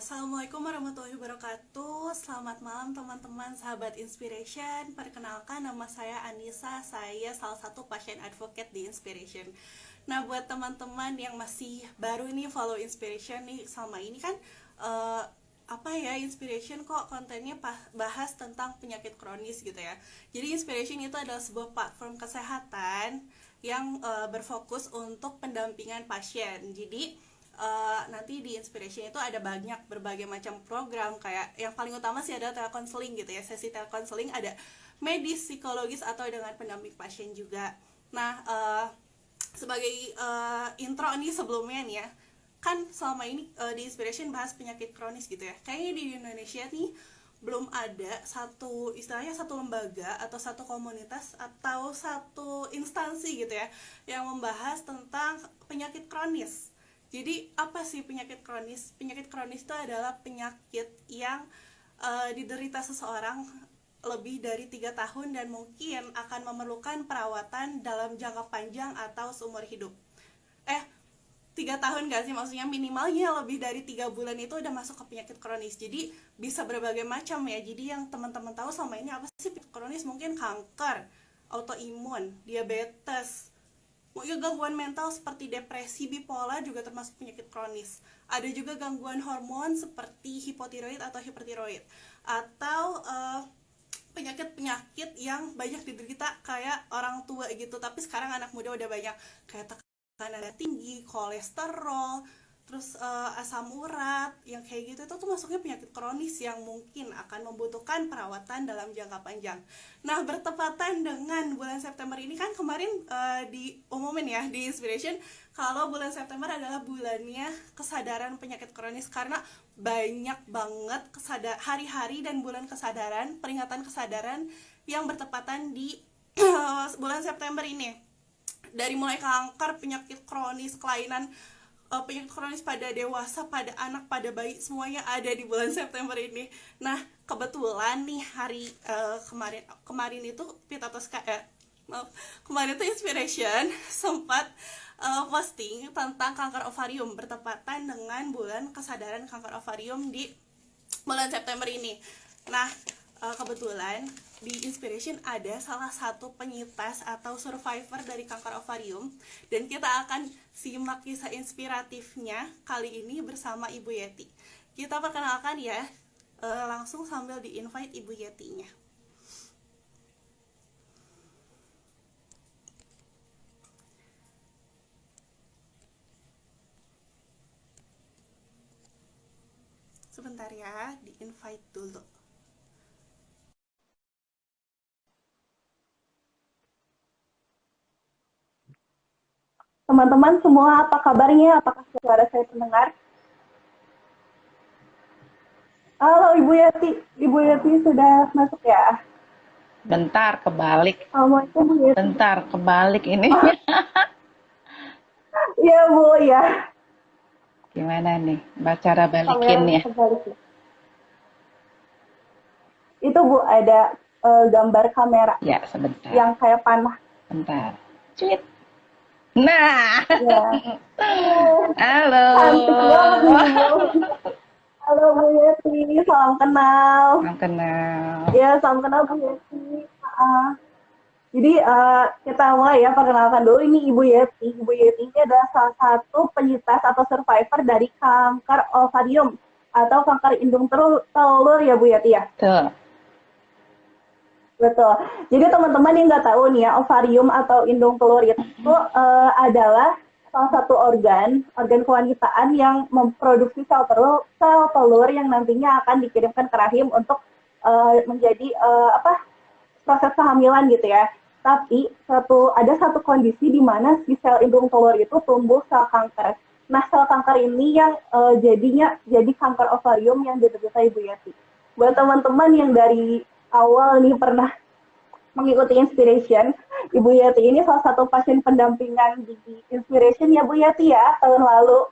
Assalamualaikum warahmatullahi wabarakatuh. Selamat malam teman-teman sahabat Inspiration. Perkenalkan, nama saya Anissa. Saya salah satu pasien advocate di Inspiration. Nah, buat teman-teman yang masih baru nih follow Inspiration nih, selama ini kan Inspiration kok kontennya bahas tentang penyakit kronis gitu ya. Jadi Inspiration itu adalah sebuah platform kesehatan yang berfokus untuk pendampingan pasien. Jadi nanti di Inspiration itu ada berbagai macam program, kayak yang paling utama sih ada telekonseling gitu ya. Sesi telekonseling ada medis, psikologis, atau dengan pendamping pasien juga. Nah, sebagai intro nih sebelumnya nih ya, kan selama ini di Inspiration bahas penyakit kronis gitu ya. Kayaknya di Indonesia nih belum ada satu lembaga atau satu komunitas atau satu instansi gitu ya yang membahas tentang penyakit kronis. Jadi apa sih penyakit kronis? Penyakit kronis itu adalah penyakit yang diderita seseorang lebih dari 3 tahun dan mungkin akan memerlukan perawatan dalam jangka panjang atau seumur hidup. 3 tahun gak sih? Maksudnya minimalnya lebih dari 3 bulan itu udah masuk ke penyakit kronis. Jadi bisa berbagai macam ya. Jadi yang teman-teman tahu selama ini apa sih penyakit kronis? Mungkin kanker, autoimun, diabetes, gangguan mental seperti depresi, bipolar juga termasuk penyakit kronis. Ada juga gangguan hormon seperti hipotiroid atau hipertiroid, atau penyakit-penyakit yang banyak diderita kayak orang tua gitu, tapi sekarang anak muda udah banyak, kayak tekanan darah tinggi, kolesterol, terus asam urat, yang kayak gitu itu tuh masuknya penyakit kronis yang mungkin akan membutuhkan perawatan dalam jangka panjang. Nah, bertepatan dengan bulan September ini kan kemarin diumumin ya di Inspiration kalau bulan September adalah bulannya kesadaran penyakit kronis, karena banyak banget hari-hari dan bulan kesadaran, peringatan kesadaran yang bertepatan di bulan September ini. Dari mulai kanker, penyakit kronis, kelainan, penyakit kronis pada dewasa, pada anak, pada bayi, semuanya ada di bulan September ini. Nah, kebetulan nih hari kemarin itu kemarin itu Inspiration sempat posting tentang kanker ovarium bertepatan dengan bulan kesadaran kanker ovarium di bulan September ini. Nah, kebetulan di Inspiration ada salah satu penyintas atau survivor dari kanker ovarium, dan kita akan simak kisah inspiratifnya kali ini bersama Ibu Yeti. Kita perkenalkan ya, langsung sambil di-invite Ibu Yetinya. Sebentar ya, di-invite dulu. Teman-teman semua, apa kabarnya? Apakah suara saya terdengar? Halo Ibu Yeti, Ibu Yeti sudah masuk ya? Bentar kebalik. Assalamualaikum Bu Yeti. Bentar kebalik ini. Iya Bu, ya. Gimana nih? Cara Kamera balikinnya? terbalik ya. Itu Bu, ada gambar kamera Ya, sebentar. yang kayak panah. Bentar. Cuit. Nah. Ya. Halo. Cantik banget nih Bu. Halo Bu Yeti, salam kenal. Salam kenal. Ya, salam kenal Bu Yeti. Jadi kita mulai ya, perkenalkan dulu, ini Ibu Yeti. Ibu Yeti ini adalah salah satu penyintas atau survivor dari kanker ovarium atau kanker indung telur ya Bu Yeti ya? Tuh. Betul. Jadi teman-teman yang nggak tahu nih ya, ovarium atau indung telur itu adalah salah satu organ kewanitaan yang memproduksi sel telur yang nantinya akan dikirimkan ke rahim untuk menjadi proses kehamilan gitu ya. Tapi ada satu kondisi di mana si sel indung telur itu tumbuh sel kanker. Nah, sel kanker ini yang jadi kanker ovarium yang diderita Ibu Yeti. Buat teman-teman yang dari awal nih pernah mengikuti Inspiration, Ibu Yeti ini salah satu pasien pendampingan di Inspiration ya Bu Yeti ya, tahun lalu.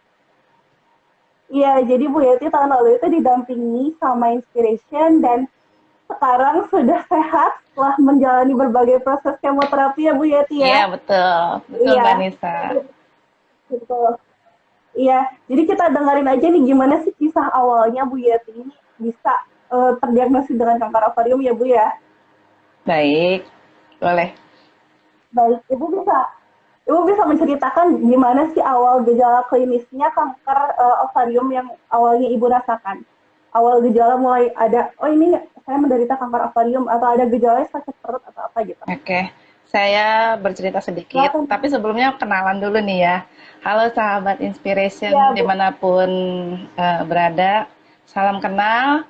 Iya, jadi Bu Yeti tahun lalu itu didampingi sama Inspiration dan sekarang sudah sehat setelah menjalani berbagai proses kemoterapi ya Bu Yeti ya. Iya, betul. Betul, Iya. Mbak Nisa. Betul. Iya, jadi kita dengerin aja nih gimana sih kisah awalnya Bu Yeti ini bisa terdiagnosis dengan kanker ovarium ya Bu ya. Baik, boleh. Baik, Ibu bisa menceritakan gimana sih awal gejala klinisnya kanker ovarium yang awalnya Ibu rasakan? Awal gejala mulai ada, oh ini saya menderita kanker ovarium atau ada gejala sakit perut atau apa gitu. Oke, saya bercerita sedikit, Silakan. tapi sebelumnya kenalan dulu nih ya. Halo sahabat Inspiration Iya Bu. dimanapun berada, salam kenal.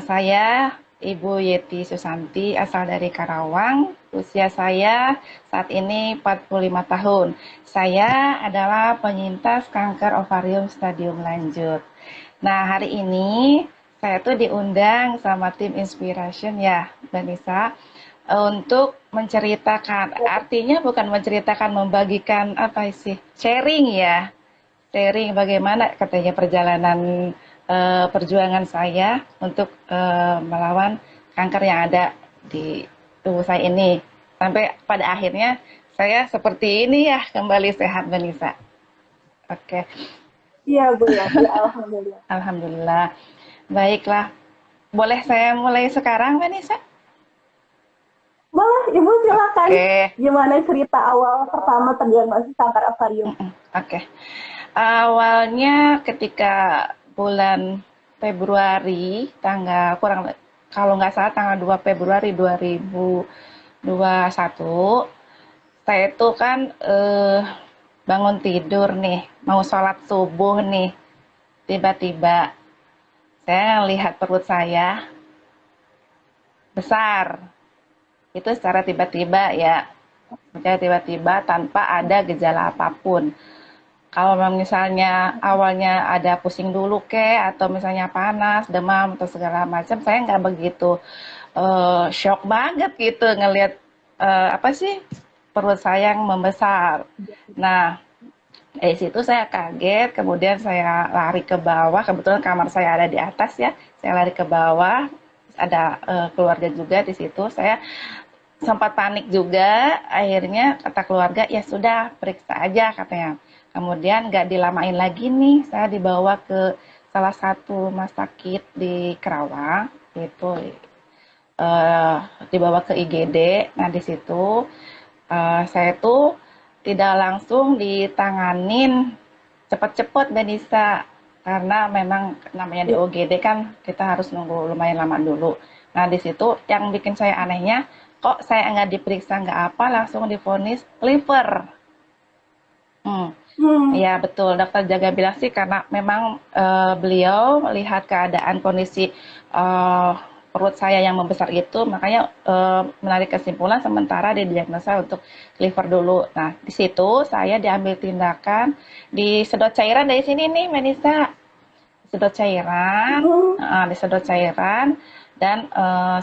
Saya Ibu Yeti Susanti, asal dari Karawang. Usia saya saat ini 45 tahun. Saya adalah penyintas kanker ovarium stadium lanjut. Nah, hari ini saya tuh diundang sama tim Inspiration ya, Mbak Nisa, untuk menceritakan, artinya bukan menceritakan, membagikan apa sih, sharing ya, sharing bagaimana katanya perjalanan perjuangan saya untuk melawan kanker yang ada di tubuh saya ini. Sampai pada akhirnya saya seperti ini ya, kembali sehat Mbak Nisa. Oke, Iya Bu ya, ya Alhamdulillah. Alhamdulillah. Baiklah, boleh saya mulai sekarang Mbak Nisa? Boleh, Ibu silakan. Oke. Gimana cerita awal pertama terdiagnosis kanker ovarium? Oke. Awalnya ketika bulan Februari, tanggal kurang kalau nggak salah tanggal 2 Februari 2021, saya itu kan bangun tidur nih, mau sholat subuh nih, tiba-tiba saya lihat perut saya besar. Itu secara tiba-tiba ya, secara tiba-tiba tanpa ada gejala apapun. Kalau misalnya awalnya ada pusing dulu atau misalnya panas, demam atau segala macam, saya nggak begitu shock banget gitu ngelihat apa sih perut saya yang membesar. Nah, dari situ saya kaget, kemudian saya lari ke bawah. Kebetulan kamar saya ada di atas ya, saya lari ke bawah. Ada keluarga juga di situ. Saya sempat panik juga, akhirnya kata keluarga, ya sudah periksa aja katanya. Kemudian nggak dilamain lagi nih, saya dibawa ke salah satu rumah sakit di Kerawang, itu eh, dibawa ke IGD. Nah di situ saya tuh tidak langsung ditanganin cepet-cepet dan bisa, karena memang namanya di OGD kan kita harus nunggu lumayan lama dulu. Nah di situ yang bikin saya anehnya, kok saya nggak diperiksa nggak apa langsung divonis liver. Hmm. Hmm, Ya betul, dokter jaga bilang sih karena memang beliau melihat keadaan kondisi eh, perut saya yang membesar itu, makanya menarik kesimpulan sementara didiagnosa untuk liver dulu. Nah, di situ saya diambil tindakan, disedot cairan dari sini nih, Melisa. Disedot cairan, hmm, disedot cairan, dan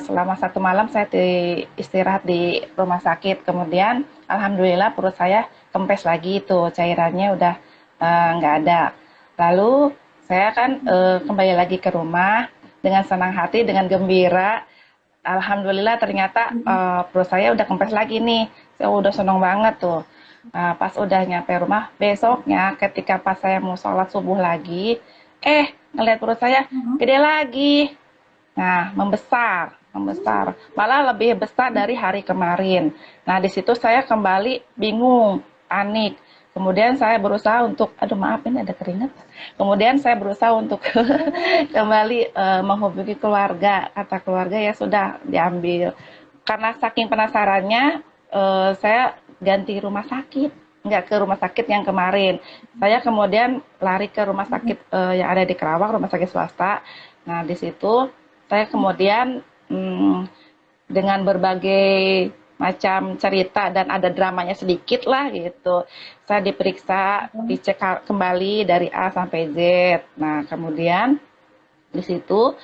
selama 1 malam saya istirahat di rumah sakit. Kemudian, alhamdulillah perut saya kempes lagi, itu cairannya udah nggak ada. Lalu saya kan kembali lagi ke rumah dengan senang hati, dengan gembira. Alhamdulillah ternyata perut saya udah kempes lagi nih. Saya udah senang banget tuh. Pas udah nyampe rumah, besoknya ketika pas saya mau sholat subuh lagi, ngelihat perut saya hmm. gede lagi. Nah, membesar. Malah lebih besar dari hari kemarin. Nah, di situ saya kembali bingung, panik. Kemudian saya berusaha untuk, aduh maaf ini ada keringat. Kemudian saya berusaha untuk kembali menghubungi keluarga. Kata keluarga ya sudah diambil. Karena saking penasarannya, saya ganti rumah sakit. Nggak ke rumah sakit yang kemarin. Saya kemudian lari ke rumah sakit yang ada di Kerawang, rumah sakit swasta. Nah, di situ saya kemudian dengan berbagai macam cerita dan ada dramanya sedikit lah gitu. Saya diperiksa, dicek kembali dari A sampai Z. Nah, kemudian di situ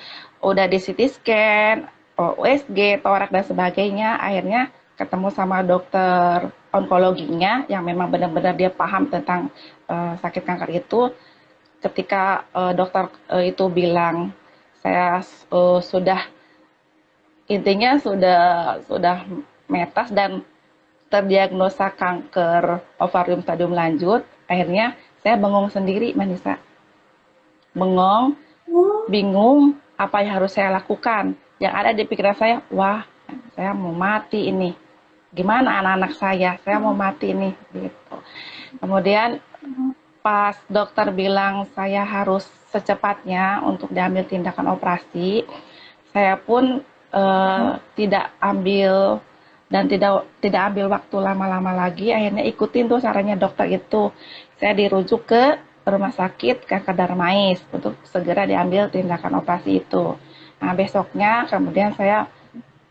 udah di CT scan, USG, torak dan sebagainya. Akhirnya ketemu sama dokter onkologinya yang memang benar-benar dia paham tentang sakit kanker itu. Ketika dokter itu bilang saya sudah, intinya sudah metas dan terdiagnosa kanker ovarium stadium lanjut, akhirnya saya bengong sendiri, Mbak Nisa. Bengong, Oh, bingung apa yang harus saya lakukan. Yang ada di pikiran saya, wah, saya mau mati ini. Gimana anak-anak saya mau mati ini, gitu. Kemudian pas dokter bilang saya harus secepatnya untuk diambil tindakan operasi, saya pun tidak ambil dan tidak ambil waktu lama-lama lagi. Akhirnya ikutin tuh caranya dokter itu. Saya dirujuk ke rumah sakit Kakak Darmais untuk segera diambil tindakan operasi itu. Nah, besoknya kemudian saya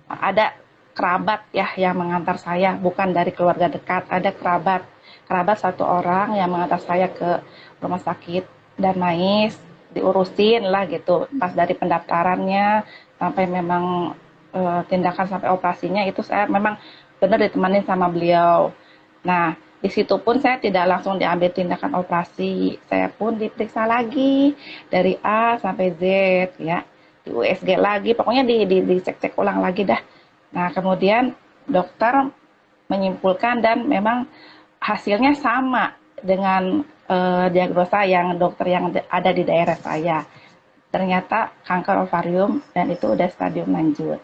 ada kerabat ya yang mengantar saya, bukan dari keluarga dekat, ada kerabat satu orang yang mengantar saya ke rumah sakit Darmais, diurusin lah gitu. Pas dari pendaftarannya sampai memang tindakan sampai operasinya itu saya memang benar ditemani sama beliau. Nah, di situ pun saya tidak langsung diambil tindakan operasi, saya pun diperiksa lagi dari A sampai Z ya, di USG lagi, pokoknya dicek-cek ulang lagi dah. Nah, kemudian dokter menyimpulkan dan memang hasilnya sama dengan diagnosa yang dokter yang ada di daerah saya. Ternyata kanker ovarium dan itu udah stadium lanjut.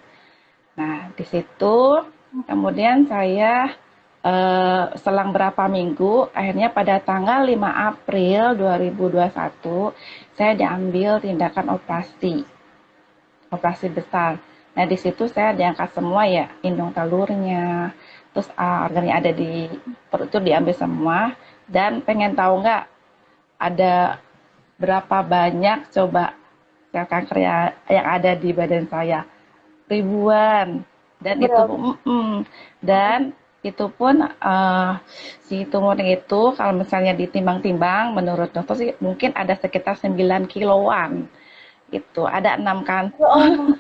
Nah, di situ kemudian saya selang berapa minggu, akhirnya pada tanggal 5 April 2021, saya diambil tindakan operasi besar. Nah, di situ saya diangkat semua ya, indung telurnya, terus organ yang ada di perut itu diambil semua, dan pengen tahu nggak ada berapa banyak coba sel kanker yang ada di badan saya? Ribuan. Dan itu berapa? dan itu pun si tumornya itu kalau misalnya ditimbang-timbang menurut dokter sih mungkin ada sekitar 9 kiloan gitu. Ada 6 Ya kantong Allah.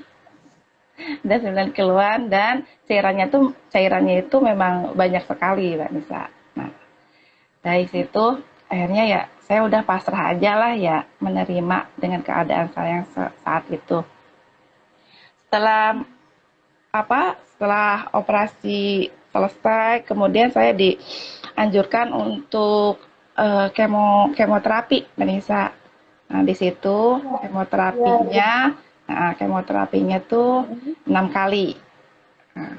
dan 9 kiloan dan cairannya itu memang banyak sekali Mbak Nisa. Nah, dari situ akhirnya ya saya udah pasrah aja lah ya menerima dengan keadaan saya yang saat itu. Setelah setelah operasi selesai, kemudian saya dianjurkan untuk kemoterapi, Melisa. Nah, di situ Ya, ya. kemoterapinya tuh 6 kali. Nah,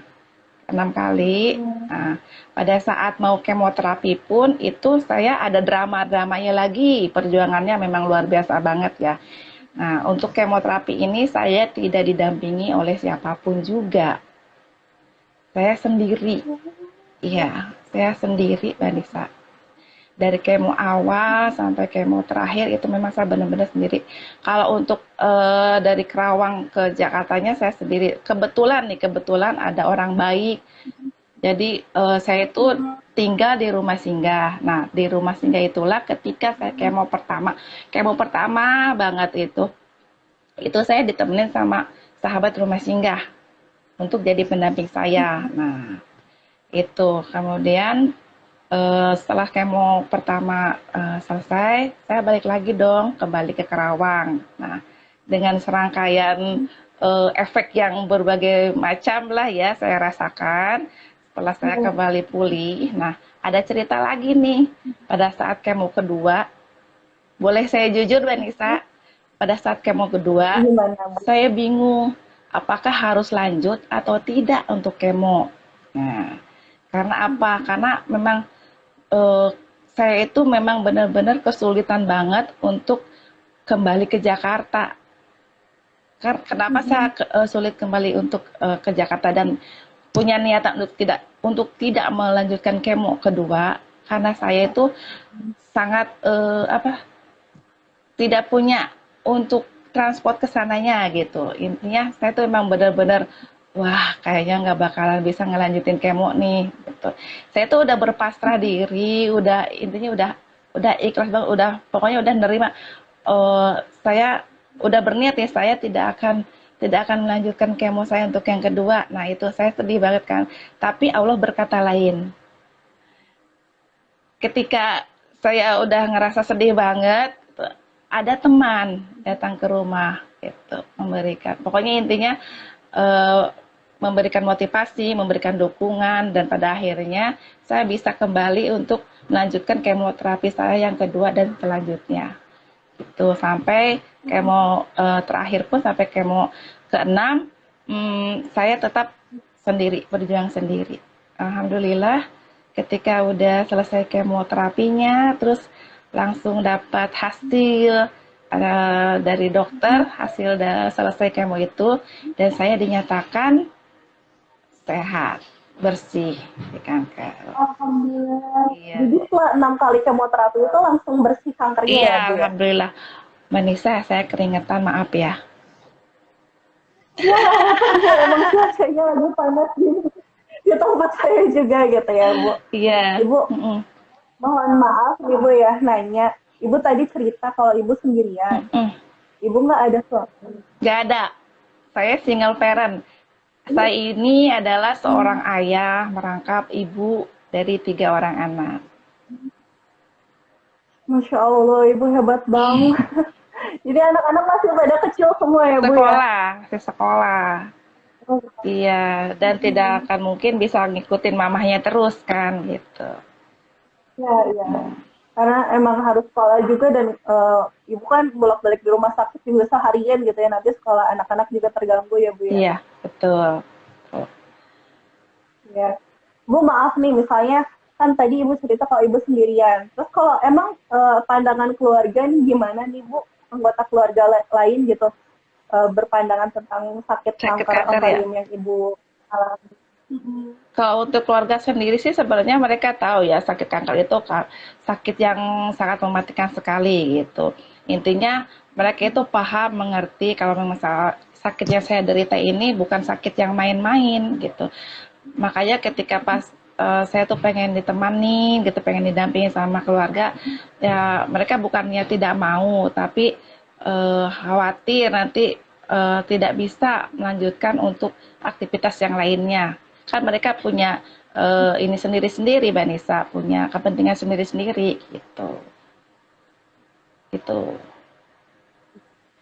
6 kali. Nah, pada saat mau kemoterapi pun itu saya ada drama-dramanya lagi. Perjuangannya memang luar biasa banget ya. Nah, untuk kemoterapi ini saya tidak didampingi oleh siapapun juga. Saya sendiri. Iya, saya sendiri, Mbak Nisa. Dari kemo awal sampai kemo terakhir itu memang saya benar-benar sendiri. Kalau untuk dari Kerawang ke Jakartanya saya sendiri. Kebetulan ada orang baik. Jadi saya itu tinggal di rumah singgah. Nah, di rumah singgah itulah ketika saya kemo pertama banget itu saya ditemenin sama sahabat rumah singgah untuk jadi pendamping saya. Nah, itu kemudian setelah kemo pertama selesai, saya balik lagi dong kembali ke Karawang. Nah, dengan serangkaian efek yang berbagai macam lah ya saya rasakan setelah saya kembali pulih. Nah, ada cerita lagi nih pada saat kemo kedua. Boleh saya jujur, Mbak Nisa? Pada saat kemo kedua, Gimana, Mbak? saya bingung apakah harus lanjut atau tidak untuk kemo. Nah, karena apa? Karena memang eh, saya itu memang benar-benar kesulitan banget untuk kembali ke Jakarta. Kenapa saya sulit kembali untuk ke Jakarta dan punya niatan untuk tidak melanjutkan kemo kedua karena saya itu sangat tidak punya untuk transport ke sananya gitu. Intinya saya tuh memang benar-benar wah kayaknya nggak bakalan bisa ngelanjutin kemo nih gitu. Saya tuh udah berpasrah diri, udah intinya udah ikhlas banget, pokoknya udah nerima. Saya udah berniat ya saya tidak akan melanjutkan kemo saya untuk yang kedua. Nah, itu saya sedih banget kan. Tapi Allah berkata lain. Ketika saya udah ngerasa sedih banget, ada teman datang ke rumah gitu, pokoknya intinya eh, memberikan motivasi, memberikan dukungan dan pada akhirnya saya bisa kembali untuk melanjutkan kemoterapi saya yang kedua dan selanjutnya. Itu sampai kemo terakhir pun sampai kemo keenam, saya tetap sendiri, berjuang sendiri. Alhamdulillah, ketika udah selesai kemoterapinya, terus langsung dapat hasil dari dokter, hasil selesai kemo itu, dan saya dinyatakan sehat, bersih di kanker. Alhamdulillah. Iya. Jadi setelah 6 kali kemoterapi itu langsung bersih kankernya Iya, ya, Bu ya? alhamdulillah. Mbak Nisa, saya keringetan, maaf ya. Ya, nggak apa-apa, Bu. Emang cuacanya lagi panas di tempat saya juga gitu ya, Bu. Iya. Ibu, Mm-mm. mohon maaf nih, Bu ya, nanya. Ibu tadi cerita kalau Ibu sendirian. Mm-mm. Ibu nggak ada suami. Gak ada. Saya single parent. Saya ini adalah seorang ayah merangkap ibu dari 3 orang anak. Masya Allah, Ibu hebat banget. Jadi anak-anak masih pada kecil semua ya, Bu ya? Sekolah, masih sekolah. Iya, dan tidak akan mungkin bisa ngikutin mamahnya terus kan gitu. Ya, ya. Karena emang harus sekolah juga dan Ibu kan bolak-balik di rumah sakit juga seharian gitu ya. Nanti sekolah anak-anak juga terganggu ya, Bu ya? Iya, betul. Ya. Bu, maaf nih, misalnya kan tadi Ibu cerita kalau Ibu sendirian. Terus kalau emang pandangan keluarga nih gimana nih, Bu? Anggota keluarga lain gitu berpandangan tentang sakit Sakit kanker kanker ya. ovarium yang Ibu alami. Kalau untuk keluarga sendiri sih sebenarnya mereka tahu ya sakit kanker itu sakit yang sangat mematikan sekali gitu. Intinya mereka itu paham, mengerti kalau memang sakit yang saya derita ini bukan sakit yang main-main gitu. Makanya ketika pas saya tuh pengen ditemani gitu, pengen didampingi sama keluarga, ya mereka bukannya tidak mau, tapi khawatir nanti tidak bisa melanjutkan untuk aktivitas yang lainnya. Kan mereka punya ini sendiri-sendiri, Mbak Nisa, punya kepentingan sendiri-sendiri gitu. Gitu.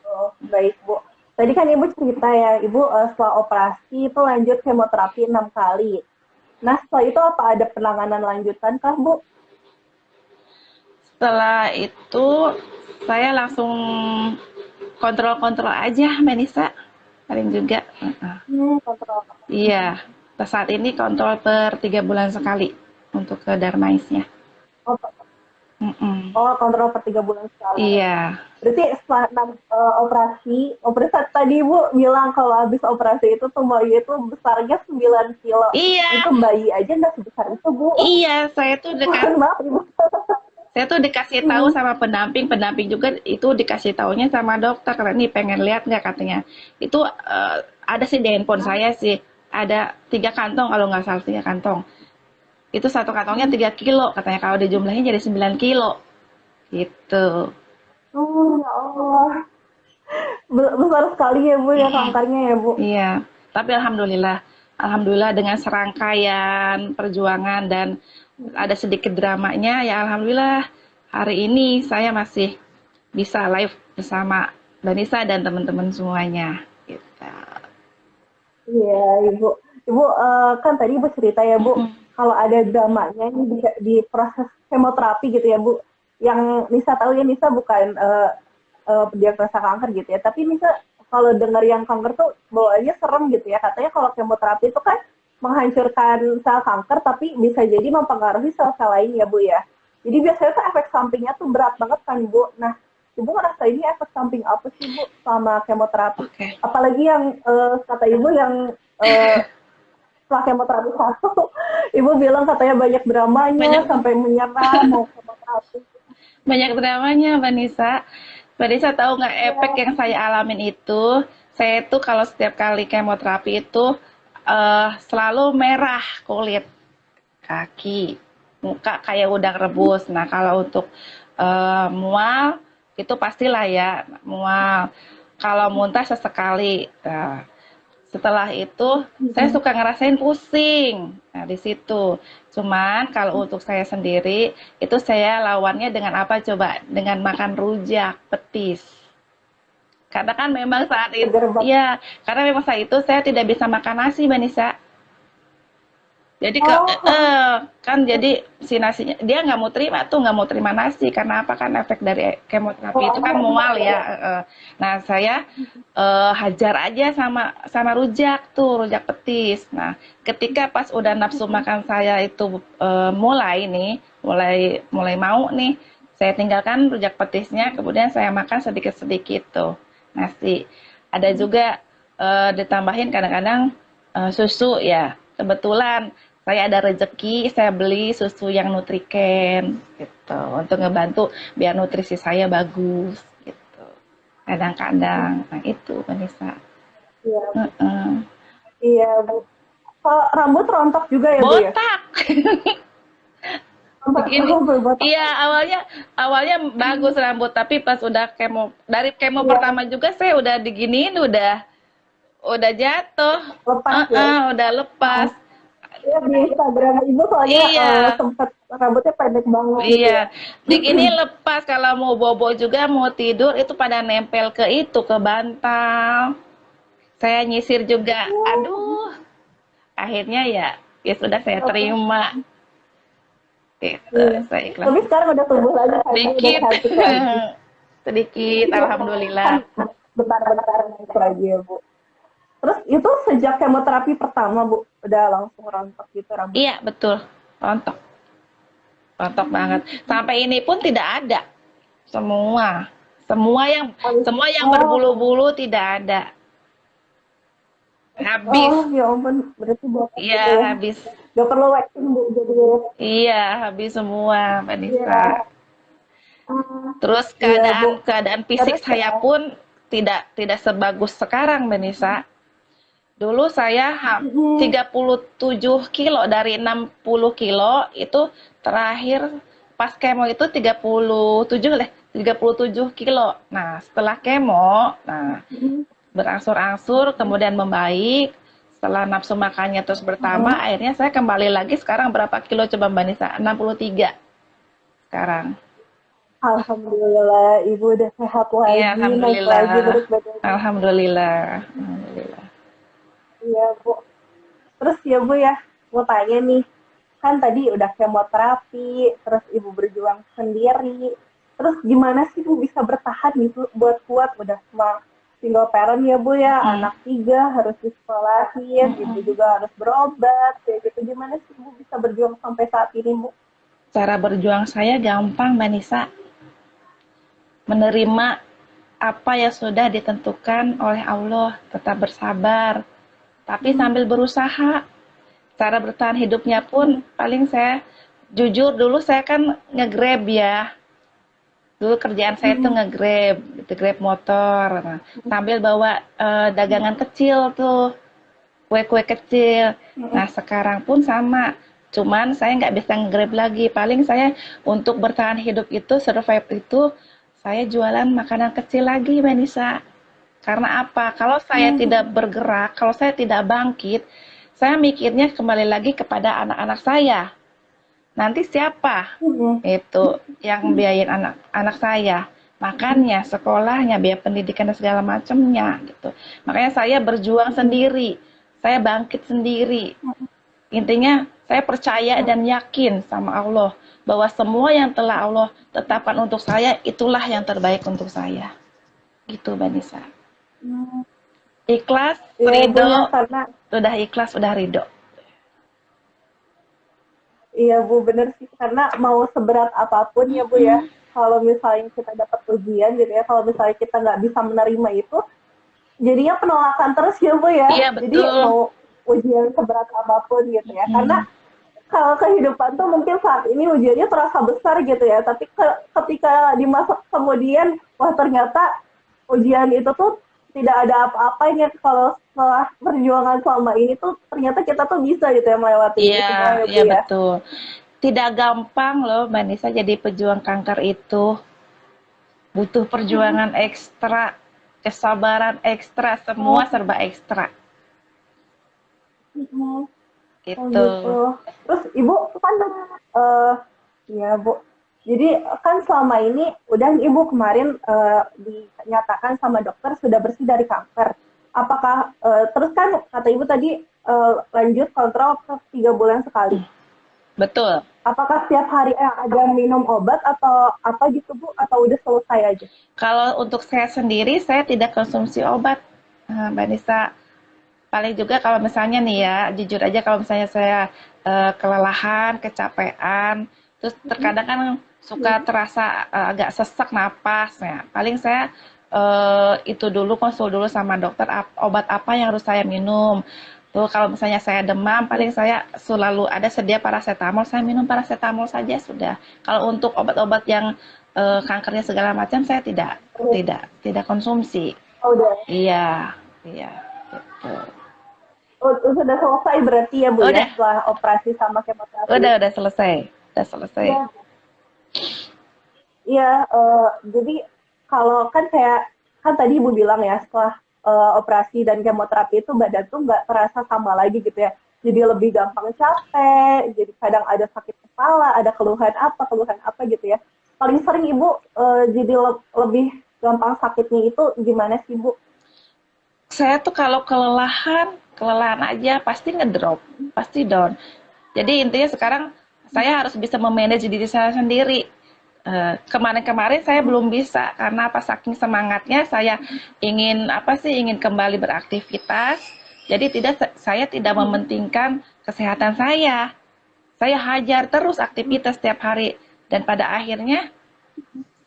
Oh, baik, Bu. Tadi kan Ibu cerita ya, Ibu setelah operasi itu lanjut kemoterapi 6 kali. Nah, setelah itu apa ada penanganan lanjutan kah, Bu? Setelah itu saya langsung kontrol-kontrol aja, Mbak Nisa. Paling juga. Kontrol. Iya, saat ini kontrol per 3 bulan sekali untuk ke Darmaisnya. Oh, Mm-mm. kontrol per 3 bulan sekali. Iya, Berarti setelah operasi tadi Ibu bilang kalau habis operasi itu tuh bayi itu besarnya 9 kilo. iya, Itu bayi aja nggak sebesar itu, Bu. iya. Mohon maaf, Ibu. Saya tuh dikasih tahu sama pendamping juga itu dikasih taunya sama dokter karena nih pengen lihat nggak katanya. Itu ada sih di handphone saya sih, ada 3 kantong kalau nggak salah 3 kantong. Itu satu kantongnya 3 kilo katanya kalau dijumlahin jadi 9 kilo gitu. Ya Allah. Besar sekali ya, Bu, ya kankernya ya, Bu. Iya, tapi alhamdulillah dengan serangkaian perjuangan dan ada sedikit dramanya, ya alhamdulillah hari ini saya masih bisa live bersama Danisa dan teman-teman semuanya. Gitu. Iya, Ibu. Ibu kan tadi Ibu cerita ya, Bu, kalau ada dramanya ini di proses kemoterapi gitu ya, Bu. Yang Nisa tahu ya, Nisa bukan diagnosa kanker gitu ya. Tapi Nisa kalau dengar yang kanker tuh bawaannya serem gitu ya. Katanya kalau kemoterapi itu kan menghancurkan sel kanker, tapi bisa jadi mempengaruhi sel-sel lain ya, Bu ya. Jadi biasanya tuh efek sampingnya tuh berat banget kan, Bu. Nah, Ibu ngerasa ini efek samping apa sih, Bu, sama kemoterapi? Oke. Apalagi yang kata Ibu yang setelah kemoterapi 1, Ibu bilang katanya banyak dramanya sampai menyerah mau kemoterapi. Banyak dramanya, Mbak Nisa. Mbak Nisa tahu nggak efek yang saya alamin itu? Saya tuh kalau setiap kali kemoterapi itu selalu merah kulit, kaki, muka kayak udang rebus. Nah, kalau untuk mual itu pastilah ya mual. Kalau muntah sesekali. Nah, setelah itu saya suka ngerasain pusing. Nah, di situ. Cuman kalau untuk saya sendiri itu saya lawannya dengan apa coba? Dengan makan rujak, petis. Karena kan memang saat itu, ya, karena memang saat itu saya tidak bisa makan nasi, Mbak Nisa. Jadi Oh, kan jadi si nasinya dia nggak mau terima tuh, nggak mau terima nasi karena apa kan efek dari oh kemoterapi itu kan enak mual ya. ya. Nah saya hajar aja sama sama rujak tuh, rujak petis. Nah ketika pas udah nafsu makan saya itu mulai nih, mulai mulai mau nih, saya tinggalkan rujak petisnya, kemudian saya makan sedikit-sedikit tuh nasi. Ada juga ditambahin kadang-kadang susu ya. Kebetulan saya ada rezeki, saya beli susu yang Nutriken gitu untuk ngebantu biar nutrisi saya bagus gitu. Kadang-kadang, nah itu Vanessa. Iya, Bu. Heeh. Iya, Bu. Kalau rambut rontok juga ya, Bu ya? Botak Rontok, begini. oh, berbotak. Iya awalnya awalnya bagus rambut tapi pas udah kemo dari kemo Iya, pertama juga saya udah diginiin udah jatuh. lepas ya. Udah lepas. Iya, di Instagram Ibu soalnya Iya. sempat rambutnya pendek banget gitu Iya, ya. dik ini lepas kalau mau bobo juga mau tidur itu pada nempel ke itu ke bantal. Saya nyisir juga. Aduh, akhirnya ya ya sudah saya Oke. terima. Gitu, Iya. saya ikhlas. Tapi sekarang udah tumbuh lagi kan, Bu? Udah Sedikit. cantik lagi. Sedikit, Kan alhamdulillah. bentar-bentar naik lagi ya, Bu. Terus itu sejak kemoterapi pertama, Bu, udah langsung rontok gitu Iya, rambutnya. betul. Rontok. Rontok banget. Sampai ini pun tidak ada. Semua. Semua yang Habis, semua yang oh, berbulu-bulu tidak ada. Habis. oh, ya ampun, berarti botak Iya, gitu ya. habis. Gak perlu waxing, Bu, jadi Iya, habis semua, Mbak Nisa. ya. Hmm, Terus iya, Bu. keadaan fisik Terus saya pun tidak sebagus sekarang, Mbak Nisa. Dulu saya mm, 37 kilo dari 60 kilo itu terakhir pas kemo itu 37 deh, 37 kilo. Nah, setelah kemo, nah mm, berangsur-angsur kemudian membaik. Setelah nafsu makannya terus bertambah, mm. akhirnya saya kembali lagi sekarang berapa kilo coba Mbak Nisa? 63 sekarang. Alhamdulillah, Ibu udah sehat Iya, lagi, naik lagi alhamdulillah. berat badannya. Alhamdulillah. Alhamdulillah. Iya, Bu. Terus ya, Bu ya, mau tanya nih, kan tadi udah kemoterapi, terus Ibu berjuang sendiri. Terus gimana sih Bu bisa bertahan gitu buat kuat udah sama single parent ya Bu ya, Mm-mm. anak tiga harus disekolahin, Ibu Mm-mm. juga harus berobat, kayak gitu. Gimana sih Bu bisa berjuang sampai saat ini Bu? Cara berjuang saya gampang, Mbak Nisa. Menerima apa yang sudah ditentukan oleh Allah, tetap bersabar, tapi sambil berusaha. Cara bertahan hidupnya pun paling saya jujur dulu saya kan nge-grab ya. Dulu kerjaan saya tuh nge-grab, gitu, grab motor. Nah, sambil bawa dagangan kecil tuh, kue-kue kecil. Nah, sekarang pun sama. Cuman saya nggak bisa nge-grab lagi. Paling saya untuk bertahan hidup itu, survive itu, saya jualan makanan kecil lagi, Mbak Nisa. Karena apa? Kalau saya tidak bergerak, kalau saya tidak bangkit, saya mikirnya kembali lagi kepada anak-anak saya. Nanti siapa itu yang biayain anak-anak saya? Makannya, sekolahnya, biaya pendidikan dan segala macamnya gitu. Makanya saya berjuang sendiri, saya bangkit sendiri. Intinya saya percaya dan yakin sama Allah bahwa semua yang telah Allah tetapkan untuk saya itulah yang terbaik untuk saya. Gitu, Mbak Nisa. Ikhlas, Iya Bu ridho, ya, karena sudah ikhlas, sudah ridho. iya Bu bener sih, karena mau seberat apapun ya Bu ya, kalau misalnya kita dapat ujian gitu ya, kalau misalnya kita nggak bisa menerima itu, jadinya penolakan terus ya Bu ya. Iya, Jadi betul. mau ujian seberat apapun gitu ya. Karena kalau kehidupan tuh mungkin saat ini ujiannya terasa besar gitu ya, tapi ketika di masa kemudian, wah ternyata ujian itu tuh tidak ada apa-apanya kalau setelah perjuangan selama ini tuh ternyata kita tuh bisa gitu ya melewati itu Iya, semua ya Bu iya ya. betul. Tidak gampang loh, Mbak Nisa, jadi pejuang kanker itu. Butuh perjuangan ekstra, kesabaran ekstra, semua Oh, serba ekstra. oh Gitu. gitu. Terus Ibu kan eh ya Bu. Jadi kan selama ini udah Ibu kemarin dinyatakan sama dokter sudah bersih dari kanker. Apakah terus kan kata Ibu tadi lanjut kontrol per 3 bulan sekali. Betul. Apakah setiap hari ada minum obat atau apa gitu Bu? Atau udah selesai aja? Kalau untuk saya sendiri, saya tidak konsumsi obat, Mbak Nisa. Paling juga kalau misalnya nih ya, jujur aja kalau misalnya saya kelelahan, kecapean, terus terkadang kan suka terasa agak sesak napas. Ya. Paling saya itu dulu konsul dulu sama dokter obat apa yang harus saya minum. Tuh kalau misalnya saya demam, paling saya selalu ada sedia paracetamol, saya minum paracetamol saja sudah. Kalau untuk obat-obat yang kankernya segala macam saya tidak konsumsi. Oh, udah. Iya, iya, gitu. Sudah selesai berarti ya Bu ya Udah, setelah operasi sama kemoterapi. udah selesai, udah selesai. Iya, iya. Jadi kalau kan kayak kan tadi Ibu bilang ya setelah operasi dan kemoterapi itu badan tuh nggak terasa sama lagi gitu ya. Jadi lebih gampang capek, jadi kadang ada sakit kepala, ada keluhan apa gitu ya. Paling sering Ibu jadi lebih gampang sakitnya itu gimana sih Bu? Saya tuh kalau kelelahan aja pasti ngedrop, pasti down. Jadi intinya sekarang saya harus bisa memanage diri saya sendiri. Kemarin-kemarin saya belum bisa karena apa saking semangatnya saya ingin kembali beraktivitas. Jadi saya tidak mementingkan kesehatan saya. Saya hajar terus aktivitas setiap hari dan pada akhirnya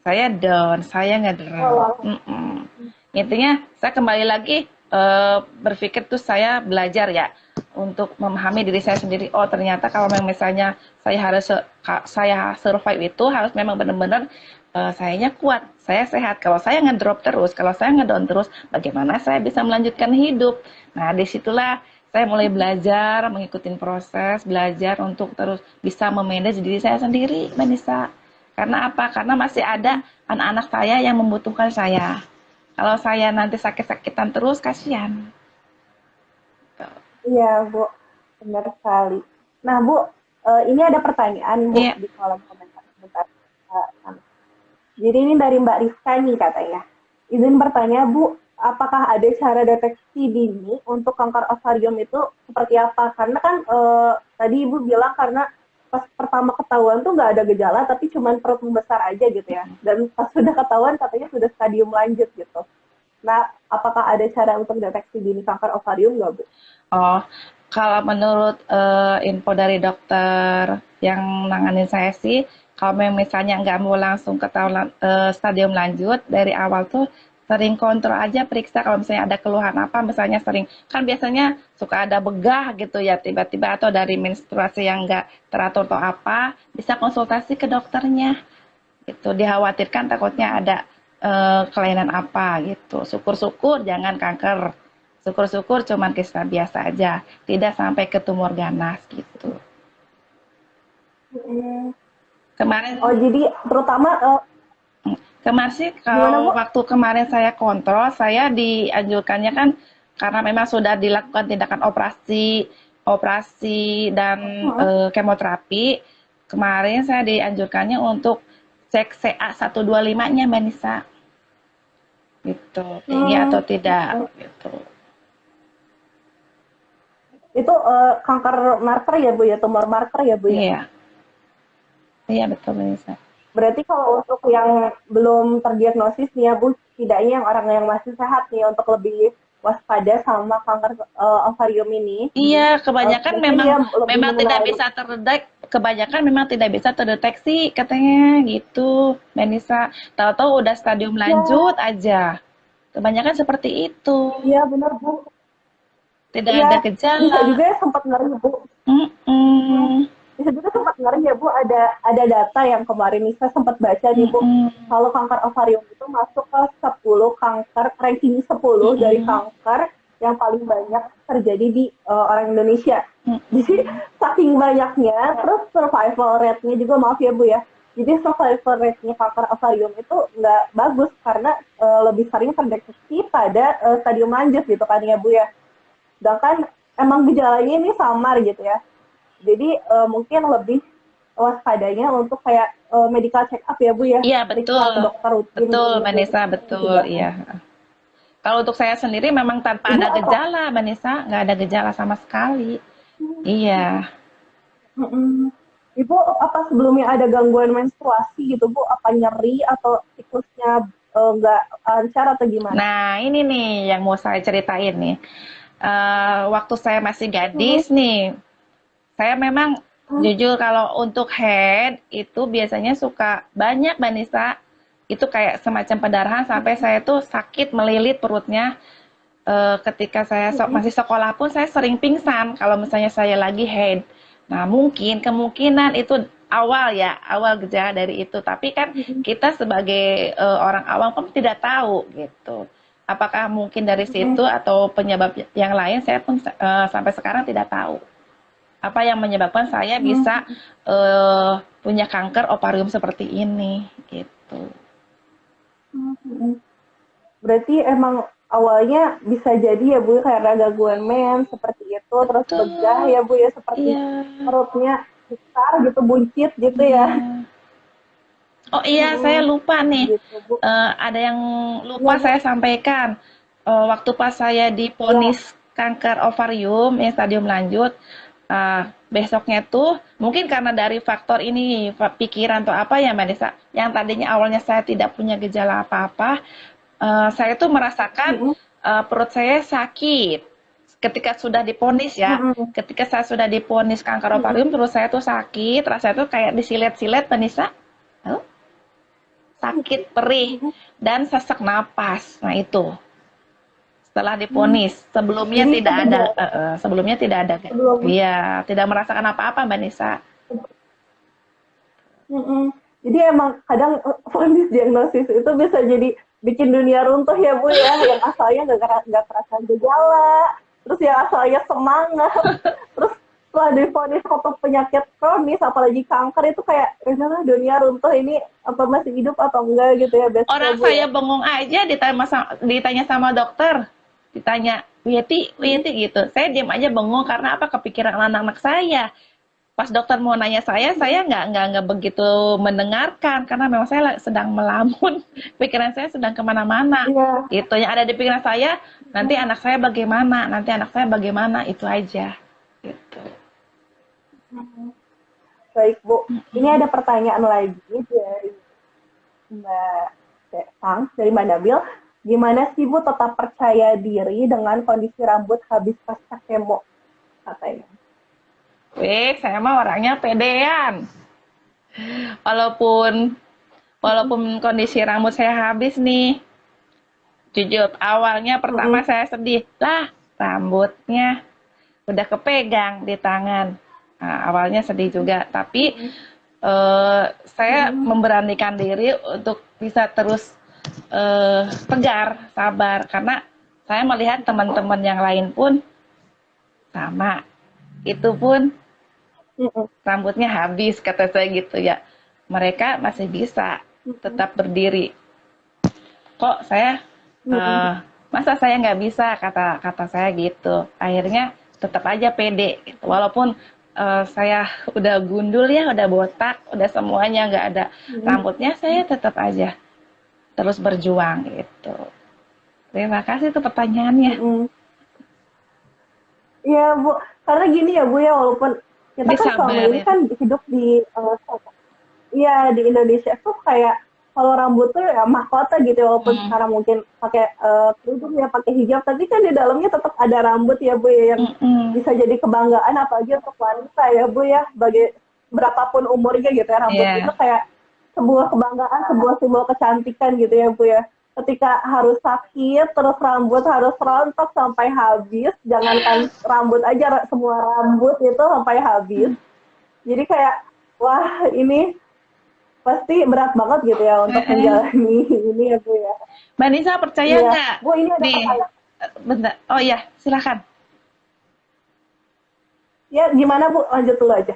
saya down, saya ngedrop. Oh, Intinya saya kembali lagi berpikir tuh saya belajar ya untuk memahami diri saya sendiri. Oh ternyata kalau memang misalnya saya survive itu harus memang benar-benar sayanya kuat, saya sehat. Kalau saya ngedrop terus, kalau saya ngedown terus, bagaimana saya bisa melanjutkan hidup? Nah disitulah saya mulai belajar, mengikuti proses, belajar untuk terus bisa memanage diri saya sendiri, Mbak Nisa. Karena apa? Karena masih ada anak-anak saya yang membutuhkan saya. Kalau saya nanti sakit-sakitan terus, kasihan. iya Bu, benar sekali. Nah Bu, ini ada pertanyaan Bu Iya, di kolom komentar sebentar. Jadi ini dari Mbak Rizka nih katanya. Izin bertanya Bu, apakah ada cara deteksi dini untuk kanker ovarium itu seperti apa? Karena kan tadi Ibu bilang karena pas pertama ketahuan tuh nggak ada gejala, tapi cuma perut membesar aja gitu ya. Dan pas sudah ketahuan katanya sudah stadium lanjut gitu. Nah, apakah ada cara untuk deteksi dini kanker ovarium nggak Bu? oh, kalau menurut info dari dokter yang nanganin saya sih, kalau misalnya nggak mau langsung ketahuan stadium lanjut, dari awal tuh sering kontrol aja periksa kalau misalnya ada keluhan apa, misalnya sering, kan biasanya suka ada begah gitu ya, tiba-tiba atau dari menstruasi yang nggak teratur atau apa, bisa konsultasi ke dokternya. Gitu, dikhawatirkan takutnya ada kelainan apa gitu. Syukur-syukur jangan kanker. Syukur-syukur cuman kista biasa aja, tidak sampai ke tumor ganas gitu. Hmm. Kemarin Oh, jadi terutama kemarin sih gimana Bu? kalau waktu kemarin saya kontrol, saya dianjurkannya kan karena memang sudah dilakukan tindakan operasi dan Heeh. kemoterapi. Kemarin saya dianjurkannya untuk cek CA125-nya, Mbak Nisa. Gitu, tinggi Hmm. atau tidak gitu. Itu kanker marker ya Bu ya, tumor marker ya Bu ya. Iya, iya betul Mbak Nisa. Berarti kalau untuk yang belum terdiagnosis nih ya Bu, setidaknya yang orang yang masih sehat nih untuk lebih waspada sama kanker ovarium ini, Iya, kebanyakan mungkin memang dia lebih memang tidak mengenali. bisa kebanyakan memang tidak bisa terdeteksi katanya gitu, Mbak Nisa. Tahu-tahu udah stadium Ya, lanjut aja. Kebanyakan seperti itu. iya benar Bu. Tidak Iya, ada bisa gejala. juga ya sempat ngeri Bu. Hmm. Mm-mm. Bisa juga sempat ngeri ya Bu, ada data yang kemarin Nisa sempat baca nih Bu. Mm-mm. Kalau kanker ovarium itu masuk ke 10 kanker, ranking 10 dari Mm-mm. kanker yang paling banyak terjadi di orang Indonesia. Jadi Mm-mm. saking banyaknya, terus survival rate-nya juga maaf ya Bu ya. Jadi survival rate-nya kanker ovarium itu nggak bagus karena lebih sering terdeteksi pada stadium lanjut gitu kan ya Bu ya. Sedangkan emang gejalanya ini samar gitu ya. Jadi mungkin lebih waspadanya untuk kayak medical check up ya Bu ya, Iya, periksa ke betul. dokter rutin Betul, ini Mbak untuk Nisa, betul. pencegahan. Iya. Kalau untuk saya sendiri memang tanpa Ibu ada apa? gejala, Mbak Nisa, nggak ada gejala sama sekali. Iya. Mm-mm. Ibu apa sebelumnya ada gangguan menstruasi gitu Bu? Apa nyeri atau siklusnya nggak lancar atau gimana? Nah, ini nih yang mau saya ceritain nih. Waktu saya masih Mm-mm. gadis nih, saya memang jujur kalau untuk head itu biasanya suka banyak Mbak Nisa. Itu kayak semacam pendarahan sampai saya tuh sakit melilit perutnya. Ketika saya Mm-mm. masih sekolah pun saya sering pingsan kalau misalnya saya lagi head. Nah, mungkin kemungkinan itu awal ya, awal gejala dari itu. Tapi kan Mm-mm. kita sebagai orang awam kan tidak tahu gitu. Apakah mungkin dari Mm-mm. situ atau penyebab yang lain saya pun sampai sekarang tidak tahu. Apa yang menyebabkan saya bisa Mm-mm. punya kanker ovarium seperti ini gitu. Mm-mm. Berarti emang awalnya bisa jadi ya Bu karena gangguan mens seperti itu, terus begah Betul. ya Bu ya seperti Iya. perutnya besar gitu, buncit gitu ya. Iya. Oh iya, saya Mm-mm. lupa nih. Gitu Bu. Ada yang Iya lupa Bu. saya sampaikan. Waktu pas saya Iya. diponis kanker ovarium yang stadium lanjut, besoknya tuh mungkin karena dari faktor ini, pikiran atau apa ya Mbak Desa, yang tadinya awalnya saya tidak punya gejala apa-apa, saya tuh merasakan Mm-mm. perut saya sakit. Ketika sudah diponis ya, Mm-mm. ketika saya sudah diponis kanker Mm-mm. ovarium, perut saya tuh sakit, rasanya tuh kayak disilet-silet Mbak Nisa. Halo? Sakit perih Mm-mm. dan sesak napas. Nah itu setelah Mm. diponis. Sebelumnya Jadi itu tidak ada, gejala sebelumnya tidak ada. sebelum. Iya, tidak merasakan apa-apa Mbak Nisa. Mm-mm. Jadi emang kadang vonis diagnosis itu bisa jadi bikin dunia runtuh ya Bu ya, yang asalnya nggak kerasa gejala, terus yang asalnya semangat, terus setelah divonis untuk penyakit kronis, apalagi kanker itu kayak, lah dunia runtuh ini apa masih hidup atau enggak gitu ya biasanya Orang Bu ya. saya bengong aja ditanya sama dokter, ditanya Wiyeti, Mm-mm. Wiyeti gitu. Saya diam aja bengong karena apa? Kepikiran anak-anak saya. Pas dokter mau nanya saya nggak begitu mendengarkan karena memang saya sedang melamun. Pikiran saya sedang kemana-mana. Iya. Itu yang ada di pikiran saya. Nanti anak saya bagaimana? Nanti anak saya bagaimana? Itu aja. Gitu. Mm-mm. Baik Bu, ini ada pertanyaan lagi dari Mbak Sang, dari Mbak Nabil. Gimana sih Bu tetap percaya diri dengan kondisi rambut habis pasca kemo katanya? Wih, saya mah orangnya pedean. Walaupun walaupun kondisi rambut saya habis nih, jujur awalnya pertama Mm-mm. saya sedih. Lah, rambutnya udah kepegang di tangan. Nah, awalnya sedih juga, tapi Mm-mm. saya Mm-mm. memberanikan diri untuk bisa terus tegar, sabar, karena saya melihat teman-teman yang lain pun sama. Itu pun Mm-mm. rambutnya habis, kata saya gitu ya. Mereka masih bisa Mm-mm. tetap berdiri. Kok saya Mm-mm. masa saya nggak bisa, kata kata saya gitu. Akhirnya tetap aja pede gitu. Walaupun saya udah gundul ya, udah botak, udah semuanya nggak ada Mm-mm. rambutnya, saya tetap aja terus berjuang gitu. Terima kasih tuh pertanyaannya. Mm-mm. Iya Bu, karena gini ya Bu ya, walaupun kita Jadi kan selama sabar ini ya. kan hidup di iya di Indonesia tuh kayak kalau rambut tuh ya mahkota gitu ya, walaupun Hmm. sekarang mungkin pakai kerudung ya pakai hijab, tapi kan di dalamnya tetap ada rambut ya Bu ya, yang Mm-mm. bisa jadi kebanggaan apalagi untuk wanita ya Bu ya, bagi berapapun umurnya gitu ya, rambut itu Ya. kayak sebuah kebanggaan, sebuah simbol kecantikan gitu ya Bu ya. Ketika harus sakit, terus rambut harus rontok sampai habis, jangankan rambut aja, semua rambut itu sampai habis. Jadi kayak, wah ini pasti berat banget gitu ya untuk Eh. menjalani ini ya Bu ya. Mbak Nisa percaya Iya, nggak? Bu ini ada Nih, pertanyaan. bentar. Oh iya, silakan. Ya gimana Bu? Lanjut dulu aja.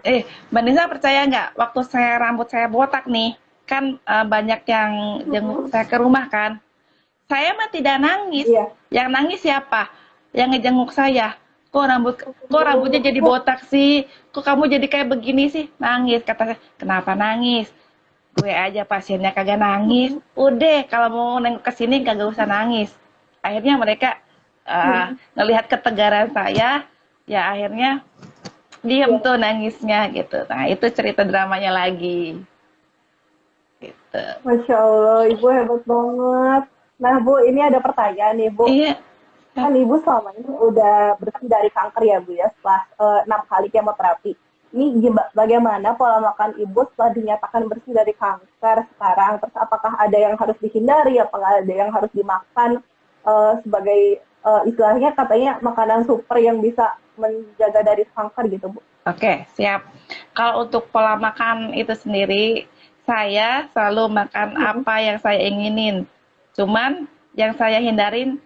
Mbak Nisa percaya nggak? Waktu rambut saya botak nih, kan banyak yang jenguk Mm-mm. saya ke rumah kan. Saya mah tidak nangis. Iya. Yang nangis siapa? Yang ngejenguk saya. Kok rambutnya jadi botak sih? Kok kamu jadi kayak begini sih? Nangis. Kata saya, kenapa nangis? Gue aja pasiennya kagak nangis. Udah, kalau mau nengok ke sini kagak usah nangis. Akhirnya mereka ngelihat ketegaran saya, ya akhirnya diem tuh nangisnya gitu. Nah itu cerita dramanya lagi gitu. Masya Allah, Ibu hebat banget. Nah, Bu, ini ada pertanyaan nih, Bu. Iya. Kan Ibu selama ini udah bersih dari kanker ya, Bu ya, setelah 6 kali kemoterapi. Ini bagaimana pola makan Ibu setelah dinyatakan bersih dari kanker sekarang? Terus apakah ada yang harus dihindari, apakah ada yang harus dimakan sebagai istilahnya katanya makanan super yang bisa menjaga dari kanker gitu, Bu? Oke, siap. Kalau untuk pola makan itu sendiri, saya selalu makan apa yang saya inginin. Cuman yang saya hindarin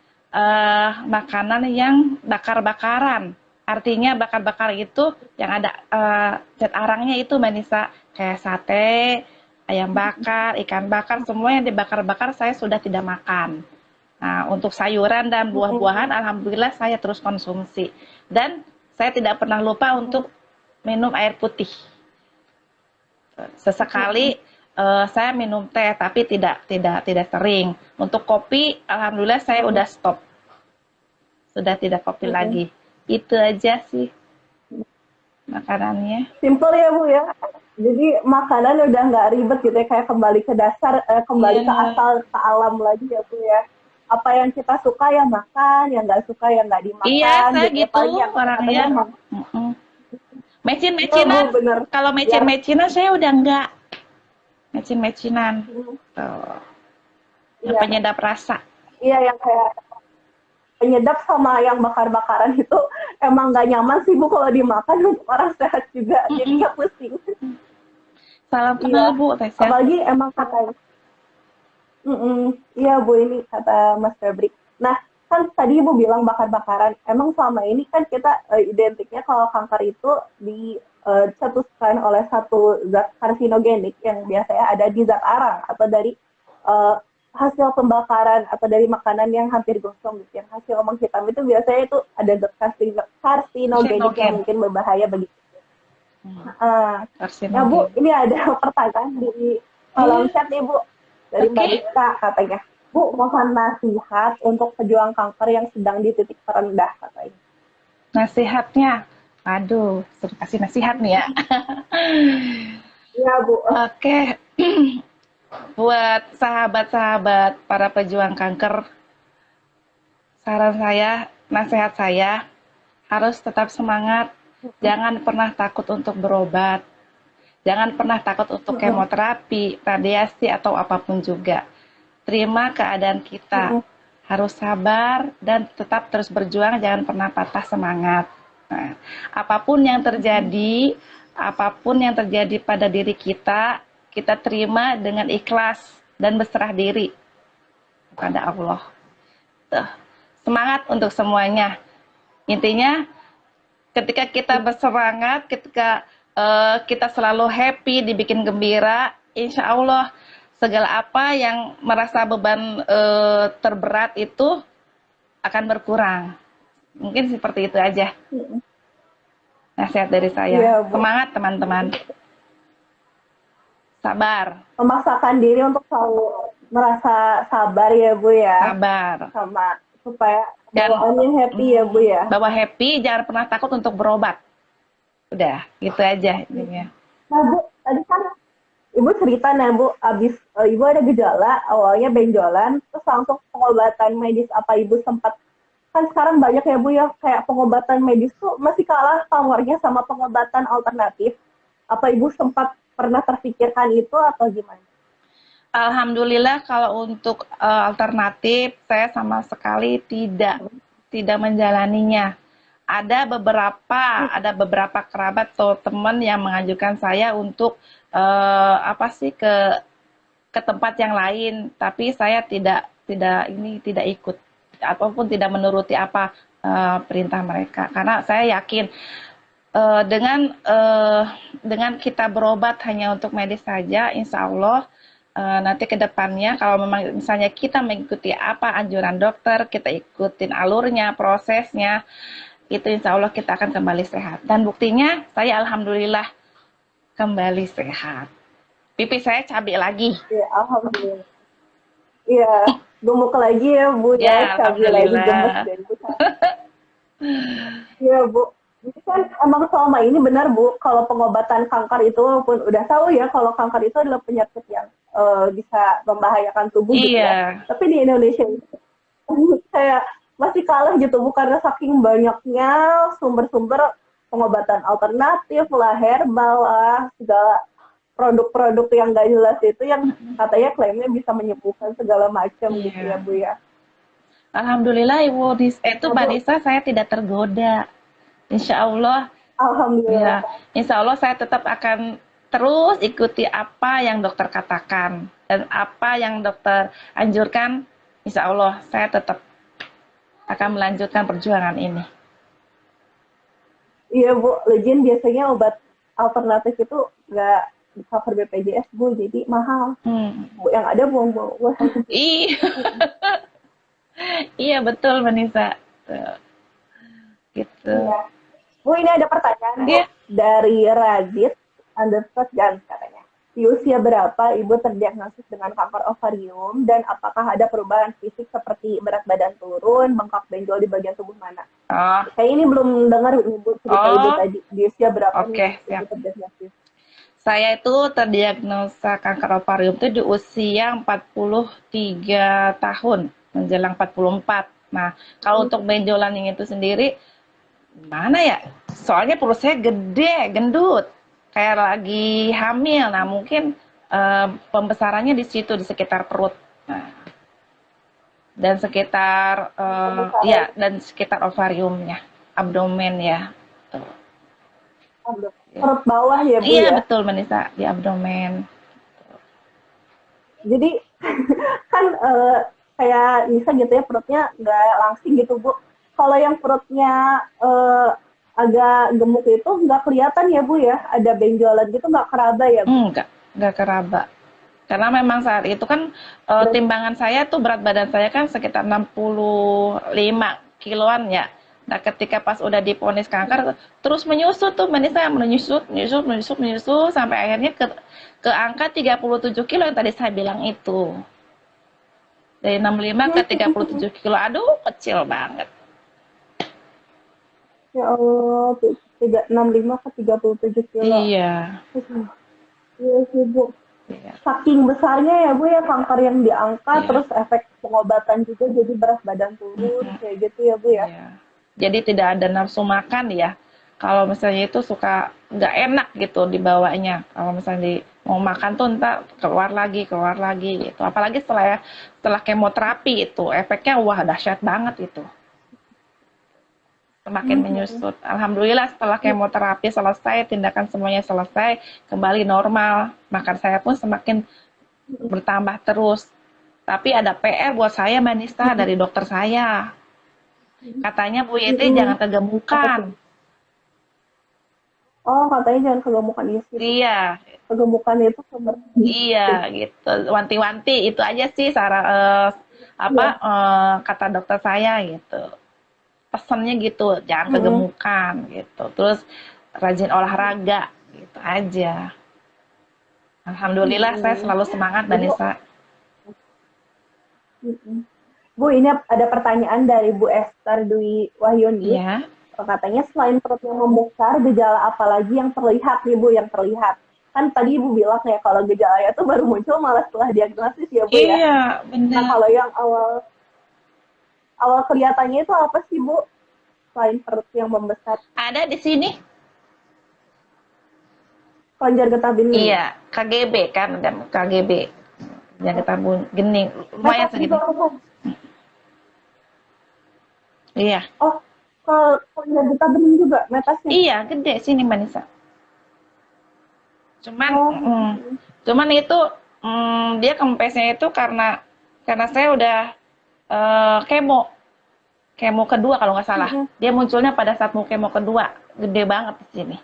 makanan yang bakar-bakaran. Artinya bakar-bakar itu yang ada zat arangnya itu Mbak Nisa, kayak sate, ayam bakar, ikan bakar, semua yang dibakar-bakar saya sudah tidak makan. Nah, untuk sayuran dan buah-buahan, alhamdulillah saya terus konsumsi. Dan saya tidak pernah lupa untuk minum air putih. Sesekali saya minum teh, tapi tidak sering. Untuk kopi, alhamdulillah saya udah stop. Sudah tidak kopi lagi. Itu aja sih makanannya. Simple ya, Bu ya. Jadi makanan udah nggak ribet gitu ya, kayak kembali ke dasar, kembali ke asal, ke alam lagi ya, Bu ya. Apa yang kita suka ya makan, yang nggak suka ya nggak dimakan. Iya, saya gitu ya. gitu Apalagi yang orangnya. katanya Mecin-mecinan. Bu, bener. Kalau mecin-mecinan saya udah enggak. Mecin-mecinan. Tuh. Yang Iya, penyedap rasa. iya yang kayak penyedap sama yang bakar-bakaran itu emang nggak nyaman sih, Bu, kalau dimakan untuk orang sehat juga. Jadinya pusing. Salam Iya. kenal Bu, Tessa. Apalagi emang katanya. Iya, Bu, ini kata Mas Febri. Nah, kan tadi Ibu bilang bakar-bakaran. Emang selama ini kan kita identiknya kalau kanker itu dicetuskan oleh satu zat karsinogenik yang biasanya ada di zat arang atau dari eh, hasil pembakaran atau dari makanan yang hampir gosong gitu. Yang hasil menghitam itu biasanya itu ada zat karsinogenik yang mungkin berbahaya bagi kita. Nah, Bu, ini ada pertanyaan di kolom chat nih, Bu. Dari Mbak Dika katanya, Bu, mohon nasihat untuk pejuang kanker yang sedang di titik terendah katanya. Nasihatnya, aduh, suruh kasih nasihat nih ya. Iya, Bu. Oke, buat sahabat-sahabat para pejuang kanker, saran saya, nasihat saya, harus tetap semangat, jangan pernah takut untuk berobat, jangan pernah takut untuk kemoterapi, radiasi, atau apapun juga. Terima keadaan kita, harus sabar dan tetap terus berjuang, jangan pernah patah semangat. Nah, apapun yang terjadi pada diri kita, kita terima dengan ikhlas dan berserah diri kepada Allah. Tuh. Semangat untuk semuanya. Intinya, ketika kita bersemangat, ketika kita selalu happy, dibikin gembira, insya Allah segala apa yang merasa beban terberat itu akan berkurang. Mungkin seperti itu aja nasihat dari saya. Iya, Semangat teman-teman. Sabar. Memaksakan diri untuk selalu merasa sabar ya, Bu ya. Sabar. Sama supaya bawaannya happy ya, Bu ya. Bawa happy, jangan pernah takut untuk berobat. Udah, gitu aja intinya. Nah, Bu, tadi kan Ibu cerita nih, Bu, abis Ibu ada gejala, awalnya benjolan, terus langsung pengobatan medis. Apa Ibu sempat, kan sekarang banyak ya, Bu ya, kayak pengobatan medis tuh masih kalah pamornya sama pengobatan alternatif. Apa Ibu sempat pernah terpikirkan itu atau gimana? Alhamdulillah kalau untuk alternatif, saya sama sekali tidak menjalaninya. Ada beberapa kerabat atau teman yang mengajukan saya untuk ke tempat yang lain, tapi saya tidak ikut ataupun tidak menuruti apa perintah mereka, karena saya yakin dengan kita berobat hanya untuk medis saja, insya Allah nanti ke depannya kalau memang misalnya kita mengikuti apa anjuran dokter, kita ikutin alurnya, prosesnya, itu insya Allah kita akan kembali sehat. Dan buktinya saya alhamdulillah kembali sehat. Pipi saya cabai lagi. Iya, alhamdulillah. Iya, gemuk lagi ya Bu ya, Ya, cabi lagi, gemes alhamdulillah. deh Bu. Iya Bu. Jadi kan emang selama ini benar Bu, kalau pengobatan kanker itu walaupun udah tahu ya kalau kanker itu adalah penyakit yang bisa membahayakan tubuh gitu ya. Iya, Tapi di Indonesia ini kayak masih kalah gitu Bu karena saking banyaknya sumber-sumber pengobatan alternatif lah, herbal lah, segala produk-produk yang gak jelas itu yang katanya klaimnya bisa menyembuhkan segala macam gitu ya iya. Bu ya. Alhamdulillah itu Nah Mbak Bu, Nisa saya tidak tergoda. Insya Allah, alhamdulillah. ya, insya Allah saya tetap akan terus ikuti apa yang dokter katakan dan apa yang dokter anjurkan. Insya Allah saya tetap akan melanjutkan perjuangan ini. Iya Bu, legend biasanya obat alternatif itu nggak di cover BPJS Bu, jadi mahal. Hmm. Bu, yang ada buang-buang uang. Iya, iya betul Mbak Nisa. Tuh, gitu. Iya. Bu, ini ada pertanyaan Bu Iya. dari Radit underscore Jan katanya. Di usia berapa Ibu terdiagnosis dengan kanker ovarium dan apakah ada perubahan fisik seperti berat badan turun, bengkak benjol di bagian tubuh mana? Oh, Kayak ini belum dengar Ibu cerita Ibu oh, tadi. Di usia berapa nih oke, Ibu siap. terdiagnosis? Saya itu terdiagnosa kanker ovarium itu di usia 43 tahun, menjelang 44. Nah, kalau untuk benjolan yang itu sendiri, mana ya? Soalnya perut saya gede, gendut, kayak lagi hamil. Nah, mungkin pembesarannya di situ, di sekitar perut. Nah, dan sekitar, Pembesaran ya, dan sekitar ovariumnya, abdomen ya. Tuh. perut bawah ya Bu Iya, ya. betul, Manisa, di abdomen. Jadi kan kayak bisa gitu ya perutnya nggak langsing gitu Bu. Kalau yang perutnya agak gemuk itu nggak kelihatan ya Bu ya, ada benjolan gitu nggak keraba ya Bu. Enggak keraba. Karena memang saat itu kan Berarti timbangan saya tuh berat badan saya kan sekitar 65 kiloan ya. Nah, ketika pas udah diponis kanker terus menyusut tuh Manisa, menyusut, menyusut, menyusut, menyusut sampai akhirnya ke angka 37 kilo yang tadi saya bilang itu. Dari 65 ke 37 kilo. Aduh, kecil banget. ya Allah 365 ke 37 kilo. Iya. Iya sih Bu. Iya. Saking besarnya ya Bu ya kanker yang diangkat, Iya. terus efek pengobatan juga jadi berat badan turun kayak gitu ya Bu ya. Iya. Jadi tidak ada nafsu makan ya. Kalau misalnya itu suka nggak enak gitu dibawanya. Kalau misalnya mau makan tuh entar keluar lagi gitu. Apalagi setelah kemoterapi itu efeknya wah dahsyat banget itu. Semakin menyusut. Alhamdulillah setelah kemoterapi selesai, tindakan semuanya selesai, kembali normal. Makan saya pun semakin bertambah terus. Tapi ada PR buat saya, Mbak Nista, dari dokter saya. Katanya Bu Yeti jangan Apa kegemukan. tuh? Oh katanya jangan kegemukan isi Bu. Iya, Kegemukan itu seperti iya gitu. Wanti-wanti itu aja sih iya. kata dokter saya gitu. Pesannya gitu, jangan Mm-mm. kegemukan gitu. Terus rajin olahraga gitu aja. Alhamdulillah saya Mm-mm. selalu semangat Mbak Ibu, Nisa. mm-mm. Bu ini ada pertanyaan dari Bu Esther Dwi Wahyuni. Iya. Katanya selain perutnya membesar, gejala apa lagi yang terlihat nih Bu, yang terlihat? Kan tadi Ibu bilang ya kalau gejalanya tuh baru muncul malah setelah diagnosis ya Bu ya. Iya, Nah benar. kalau yang awal awal kelihatannya itu apa sih Bu? Selain perut yang membesar, Ada di sini. kelenjar getah bening. Iya, KGB kan, dan KGB. Yang kita gening, lumayan Metas segini. juga Bu. Iya. Oh, kelenjar getah bening juga metasnya. Iya, gede sini Mbak Nisa. Cuman, Oh, cuman itu dia kempesnya itu karena saya udah kemo, kemo kedua kalau nggak salah. mm-mm. Dia munculnya pada saat mau kemo kedua, gede banget di sini.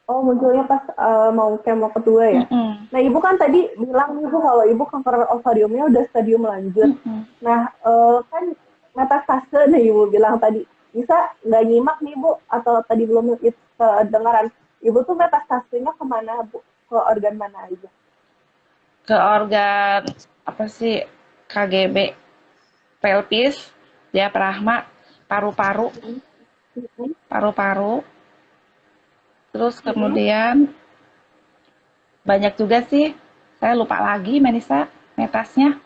Oh, munculnya pas mau kemo kedua ya. Mm-mm. Nah, Ibu kan tadi bilang Ibu kalau Ibu kanker ovariumnya udah stadium lanjut. Mm-mm. Nah, kan metastase nih Ibu bilang tadi. Bisa nggak nyimak nih Bu? Atau tadi belum kedengaran? Ibu tuh metastasenya kemana Bu? Ke organ mana aja? ke organ apa sih, KGB, pelvis, diafragma, paru-paru, Mm-mm. paru-paru, terus Mm-mm. kemudian banyak juga sih, saya lupa lagi Manisa, metasnya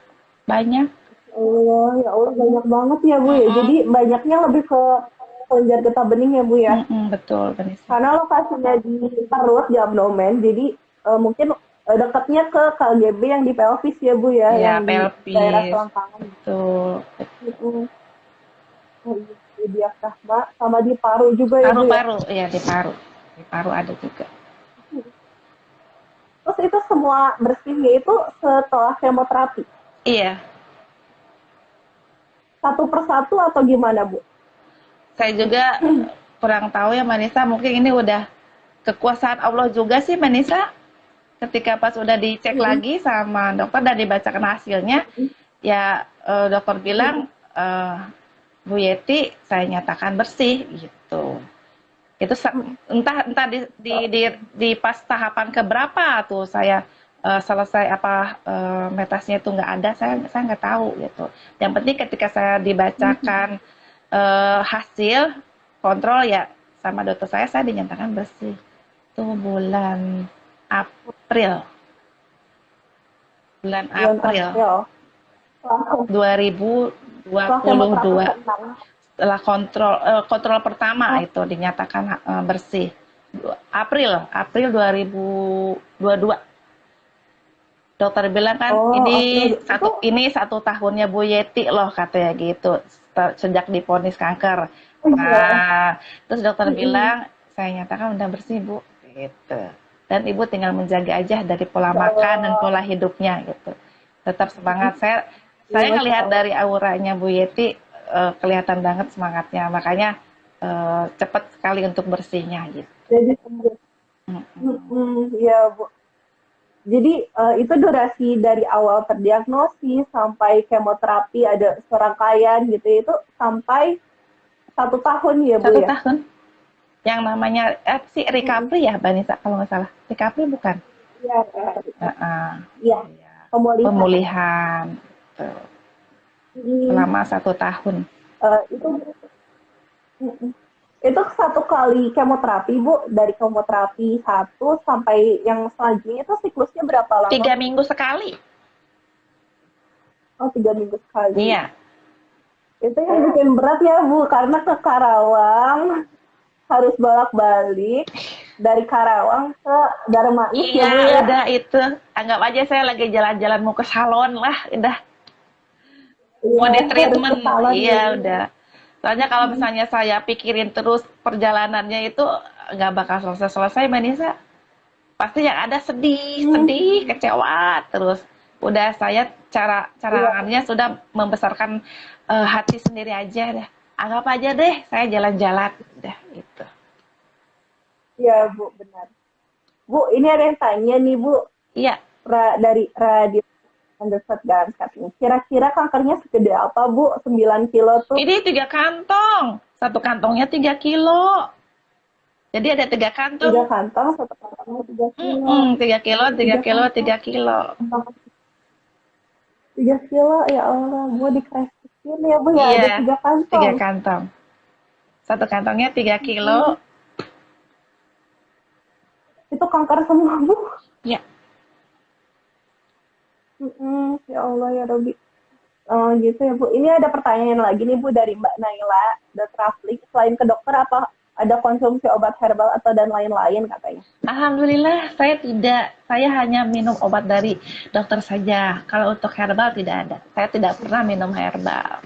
banyak. Oh, ya Allah banyak banget ya Bu ya. Jadi Mm-mm, banyaknya lebih ke kelenjar getah bening ya Bu ya. mm-mm, betul Manisa. Karena lokasinya di perut, di abdomen, jadi mungkin dekatnya ke KGB yang di pelvis ya Bu ya, Iya, yang di daerah pelvis, selangkangan. betul. Mm-mm. Oh, iya, di diafragma sama di paru juga ya Bu ya. Paru-paru, ya di paru ada juga. Terus itu semua bersihnya itu setelah kemoterapi, Iya, satu persatu atau gimana Bu? saya juga kurang tahu ya Manisa, mungkin ini udah kekuasaan Allah juga sih Manisa. Ketika pas udah dicek Mm-mm. lagi sama dokter dan dibacakan hasilnya, ya dokter bilang, Mm-mm. Bu Yeti saya nyatakan bersih gitu. Itu entah entah di pas tahapan keberapa tuh saya selesai apa metasnya itu nggak ada, saya nggak tahu gitu. Yang penting ketika saya dibacakan hasil kontrol ya sama dokter saya dinyatakan bersih. Itu April, bulan Bulan April April. Langsung setelah kemoterapi 2022. ke-6. Setelah kontrol pertama Oh, itu dinyatakan bersih. April April 2022. Dokter bilang kan oh, April. Itu ini satu tahunnya Bu Yeti loh katanya gitu sejak divonis kanker. oh iya. Nah, terus dokter Mm-mm. bilang saya nyatakan udah bersih Bu gitu. Dan Ibu tinggal menjaga aja dari pola Ya makan dan Allah. pola hidupnya gitu. Tetap Mm-mm. semangat. Saya Iya, Masya ngelihat Allah. dari auranya Bu Yeti kelihatan banget semangatnya. Makanya cepat sekali untuk bersihnya gitu. Jadi sembuh. Mm-mm. Mm-mm. Iya, Bu. Jadi itu durasi dari awal terdiagnosis sampai kemoterapi ada serangkaian gitu itu sampai 1 tahun ya Bu Satu ya? tahun. Yang namanya si Mm-mm. recovery ya Banisa kalau nggak salah. Recovery bukan? Iya, Heeh. iya. Iya. Pemulihan. Pemulihan. Tuh. Mm. Selama 1 tahun. Itu mm-mm. Itu 1 kali kemoterapi Bu, dari kemoterapi 1 sampai yang selanjutnya itu siklusnya berapa lama Tiga Bu? minggu sekali. Oh 3 minggu sekali. Iya. Itu yang bikin berat ya Bu, karena ke Karawang harus bolak-balik dari Karawang ke Darmais ya Iya, Bu ya. udah itu. Anggap aja saya lagi jalan-jalan mau ke salon lah. Udah. Mau Iya, di harus ke treatment. salon ya Iya, Bu. udah. Soalnya kalau misalnya saya pikirin terus perjalanannya itu nggak bakal selesai-selesai, Mbak Nisa. Pasti yang ada sedih, Hmm, sedih, kecewa terus. Udah saya iya, caranya sudah membesarkan hati sendiri aja deh. Anggap aja deh saya jalan-jalan udah gitu. iya Bu, benar. Bu, ini ada yang tanya nih Bu, Iya, dari radio Understood Dance katanya. Kira-kira kankernya segede apa Bu? 9 kilo tuh. ini 3 kantong. Satu kantongnya 3 kilo. Jadi ada 3 kantong. 3 kantong, satu kantongnya 3 kilo. 3 kilo, tiga Tiga kilo, kantong, 3 kilo. 3 kilo, ya Allah, Bu dikresikin ya Bu ya, ada Iya, 3 kantong. 3 kantong. Satu kantongnya 3 kilo. Hmm, itu kanker semua Bu. Ya, Ya Allah ya Robi. Gitu ya Bu. Ini ada pertanyaan lagi nih Bu dari Mbak Naila, Dokter Rafli. Selain ke dokter apa ada konsumsi obat herbal atau dan lain-lain katanya? alhamdulillah saya tidak. Saya hanya minum obat dari dokter saja. Kalau untuk herbal tidak ada. Saya tidak pernah minum herbal.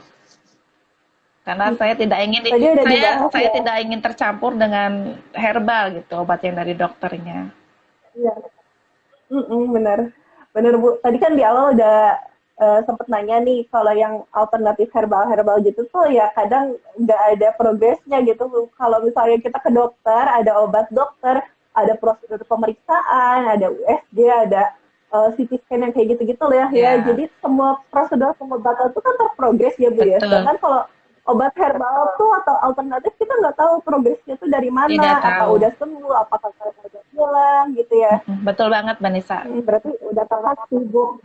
Karena saya tidak ingin Tadi udah dibahas saya ya. tidak ingin tercampur dengan herbal gitu, obat yang dari dokternya. Iya. Benar. Benar Bu. Tadi kan di awal udah sempet nanya nih kalau yang alternatif herbal-herbal gitu tuh ya kadang nggak ada progresnya gitu Bu. Kalau misalnya kita ke dokter, ada obat dokter, ada prosedur pemeriksaan, ada USG, ada CT scan yang kayak gitu-gitu loh ya. Ya, Ya, jadi semua prosedur pengobatan itu kan terprogres ya Bu ya. betul. Sedangkan kalau obat herbal tuh atau alternatif kita nggak tahu progresnya tuh dari Tidak mana, apa tahu. udah sembuh, apakah udah hilang gitu ya. Betul banget, Mbak Nisa. Berarti udah tepat sih Bu.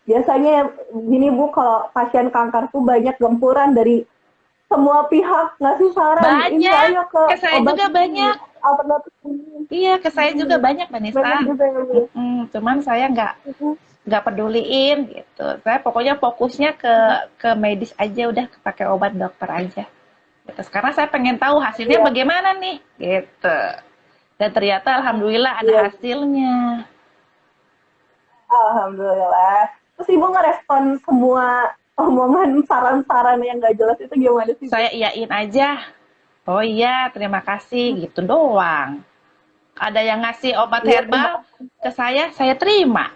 Biasanya gini Bu, kalau pasien kanker tuh banyak gempuran dari semua pihak ngasih saran, ini Banyak, ayo ke ke saya obat juga ini, banyak. alternatif ini. Iya, ke saya juga banyak, Mbak Nisa. Banyak juga ya Bu. Cuman saya nggak peduliin gitu. Saya pokoknya fokusnya ke medis aja, udah pakai obat dokter aja. Gitu. Sekarang saya pengen tahu hasilnya Iya, bagaimana nih, gitu. Dan ternyata alhamdulillah ada iya. hasilnya. Alhamdulillah. Terus Ibu ngerespon semua omongan saran-saran yang gak jelas itu gimana sih Bu? Saya iyain aja. Oh iya, terima kasih, gitu doang. Ada yang ngasih obat Iya, terima herbal kasih. ke saya terima.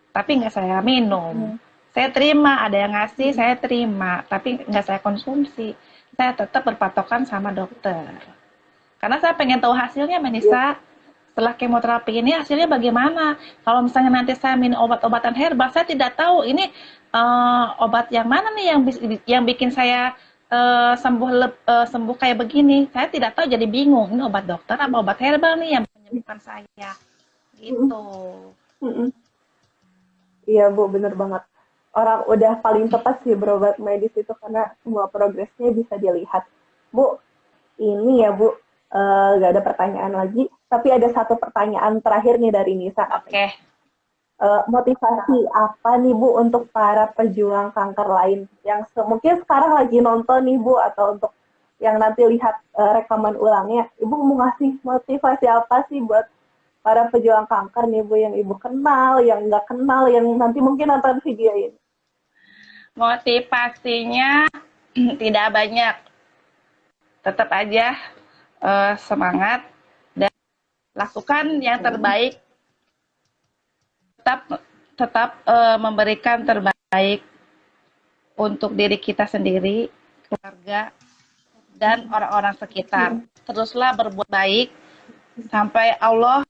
Tapi nggak saya minum. Saya terima, ada yang ngasih, saya terima. Tapi nggak saya konsumsi. Saya tetap berpatokan sama dokter. Karena saya pengen tahu hasilnya, Iya. Manisa. Setelah kemoterapi ini hasilnya bagaimana? Kalau misalnya nanti saya minum obat-obatan herbal, saya tidak tahu ini obat yang mana nih yang bikin saya sembuh kayak begini. Saya tidak tahu, jadi bingung. Ini obat dokter apa obat herbal nih yang menyembuhkan saya? Mm-mm. Gitu. Mm-mm. Iya Bu, bener banget. Orang udah paling tepat sih berobat medis itu karena semua progresnya bisa dilihat. Bu, ini ya Bu, gak ada pertanyaan lagi. Tapi ada satu pertanyaan terakhir nih dari Nisa. Oke. Motivasi apa nih Bu untuk para pejuang kanker lain yang mungkin sekarang lagi nonton nih Bu atau untuk yang nanti lihat rekaman ulangnya, Ibu mau ngasih motivasi apa sih buat para pejuang kanker nih Bu yang Ibu kenal, yang nggak kenal, yang nanti mungkin nonton video ini? Motivasinya tidak banyak. Tetap aja semangat dan lakukan yang terbaik. Tetap tetap memberikan terbaik untuk diri kita sendiri, keluarga, dan orang-orang sekitar. Teruslah berbuat baik sampai Allah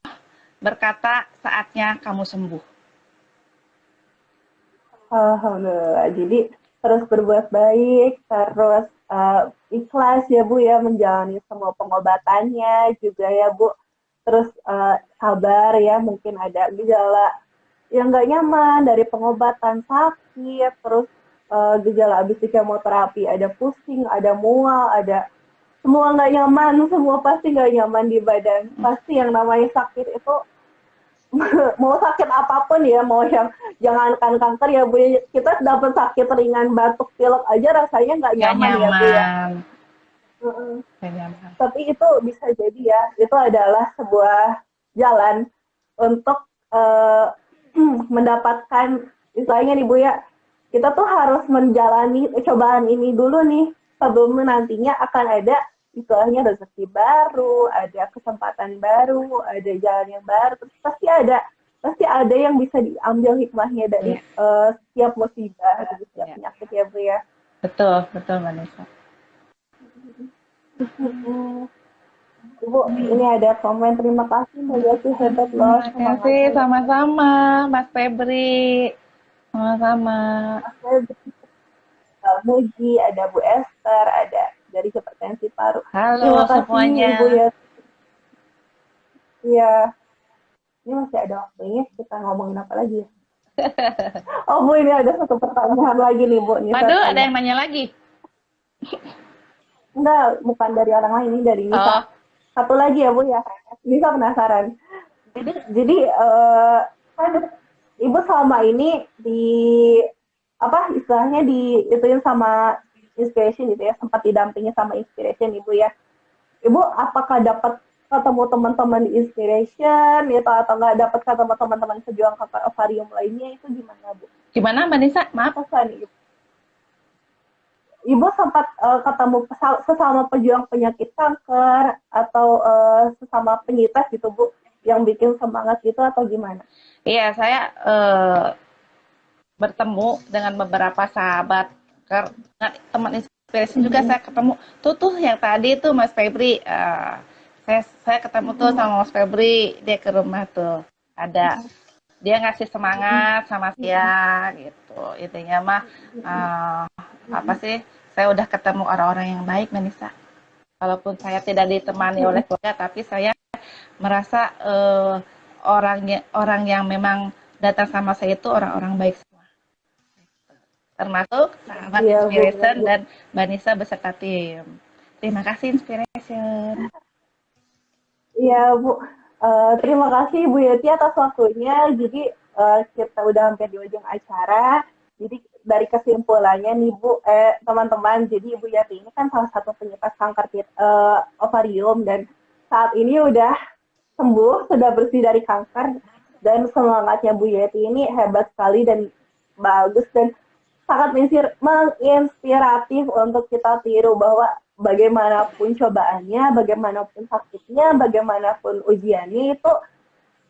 berkata saatnya kamu sembuh. Alhamdulillah. Jadi terus berbuat baik, terus ikhlas ya Bu ya menjalani semua pengobatannya juga ya Bu. Terus sabar ya, mungkin ada gejala yang nggak nyaman dari pengobatan sakit, terus gejala habis di kemoterapi ada pusing, ada mual, ada semua nggak nyaman, semua pasti nggak nyaman di badan. Pasti yang namanya sakit itu mau sakit apapun ya, mau yang jangankan kanker ya Bu, kita dapat sakit ringan batuk pilek aja rasanya nggak Gak nyaman ya Bu ya. nyaman. Mm-mm. Gak nyaman. Tapi itu bisa jadi ya, itu adalah sebuah jalan untuk mendapatkan istilahnya nih Bu ya, kita tuh harus menjalani cobaan ini dulu nih sebelum nantinya akan ada istilahnya rezeki baru, ada kesempatan baru, ada jalan yang baru, terus pasti ada yang bisa diambil hikmahnya dari setiap musibah, dari setiap penyakit ya Bu ya. Betul, betul Mbak Nisa. Ibu, ini ada komen terima kasih Mbak Yati, hebat loh Terima kasih, semangatnya. sama-sama Mas Febri. Sama-sama. Muji, ada Bu Esther, ada dari Hipertensi Paru. Halo Terima kasih semuanya. Ibu ya. Iya, ini masih ada waktunya kita ngomongin apa lagi ya? Oh Bu, ini ada satu pertanyaan lagi nih Bu. Ini Waduh, ada yang nanya lagi. Enggak, bukan dari orang lain, ini dari Nisa. Oh. Satu lagi ya Bu ya, Nisa penasaran. Jadi kan Ibu selama ini apa istilahnya ituin sama Inspiration gitu ya, sempat didampingi sama Inspiration Ibu ya. Ibu apakah dapat ketemu teman-teman di Inspiration gitu atau nggak dapat ketemu teman-teman pejuang kanker ovarium lainnya, itu gimana Bu? Gimana Mbak Nisa? Maaf. Ibu sempat ketemu sesama pejuang penyakit kanker atau sesama penyintas gitu Bu, yang bikin semangat gitu atau gimana? Iya, saya bertemu dengan beberapa sahabat, dengan teman inspirasi juga saya ketemu. Tuh yang tadi tuh Mas Febri, saya ketemu tuh sama Mas Febri, dia ke rumah tuh ada. Dia ngasih semangat sama saya gitu. Intinya mah apa sih? saya udah ketemu orang-orang yang baik, Mbak Nisa. Walaupun saya tidak ditemani oleh keluarga, tapi saya merasa orang yang memang datang sama saya itu orang-orang baik semua. Termasuk sahabat Iya, Bu. Inspiration dan Mbak Nisa beserta tim. Terima kasih Inspiration. Iya, Bu. Terima kasih Bu Yeti atas waktunya. Jadi kita udah hampir di ujung acara. Jadi dari kesimpulannya nih Bu, teman-teman, jadi Bu Yeti ini kan salah satu penyintas kanker ovarium dan saat ini udah sembuh, sudah bersih dari kanker dan semangatnya Bu Yeti ini hebat sekali dan bagus dan sangat menginspiratif untuk kita tiru bahwa bagaimanapun cobaannya, bagaimanapun sakitnya, bagaimanapun ujiannya itu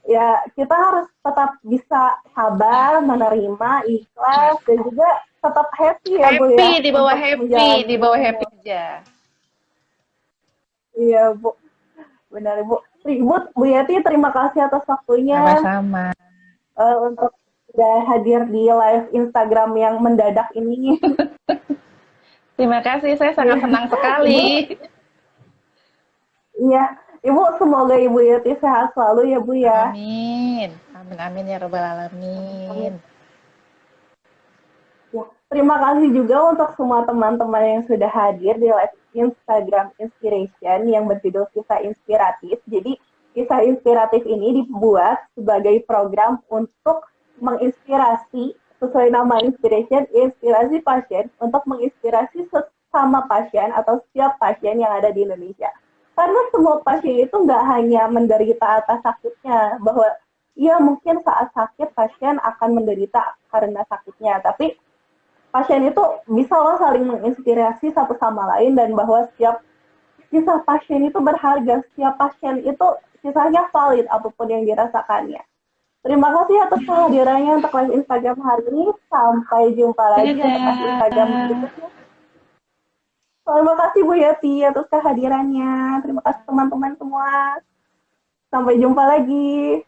ya kita harus tetap bisa sabar, menerima, ikhlas dan juga tetap happy ya Bu ya. Happy, dibawa untuk happy, menjalani dibawa semua. happy aja. Iya Bu, benar Bu. Bu Yeti terima kasih atas waktunya Sama-sama. untuk sudah hadir di live Instagram yang mendadak ini. Terima kasih, saya sangat senang sekali. Iya, Ibu semoga Ibu Yeti sehat selalu ya Bu ya. Amin. Amin, amin ya Rabbal Alamin. Ya, terima kasih juga untuk semua teman-teman yang sudah hadir di live Instagram Inspiration yang berjudul Kisah Inspiratif. Jadi, Kisah Inspiratif ini dibuat sebagai program untuk menginspirasi, sesuai nama Inspiration, inspirasi pasien untuk menginspirasi sesama pasien atau setiap pasien yang ada di Indonesia. Karena semua pasien itu nggak hanya menderita atas sakitnya, bahwa iya mungkin saat sakit pasien akan menderita karena sakitnya, tapi pasien itu bisa loh saling menginspirasi satu sama lain dan bahwa setiap kisah pasien itu berharga, setiap pasien itu kisahnya valid apapun yang dirasakannya. Terima kasih atas kehadirannya untuk live Instagram hari ini. Sampai jumpa lagi untuk live Instagram berikutnya. Terima kasih Bu Yeti atas kehadirannya. Terima kasih teman-teman semua. Sampai jumpa lagi.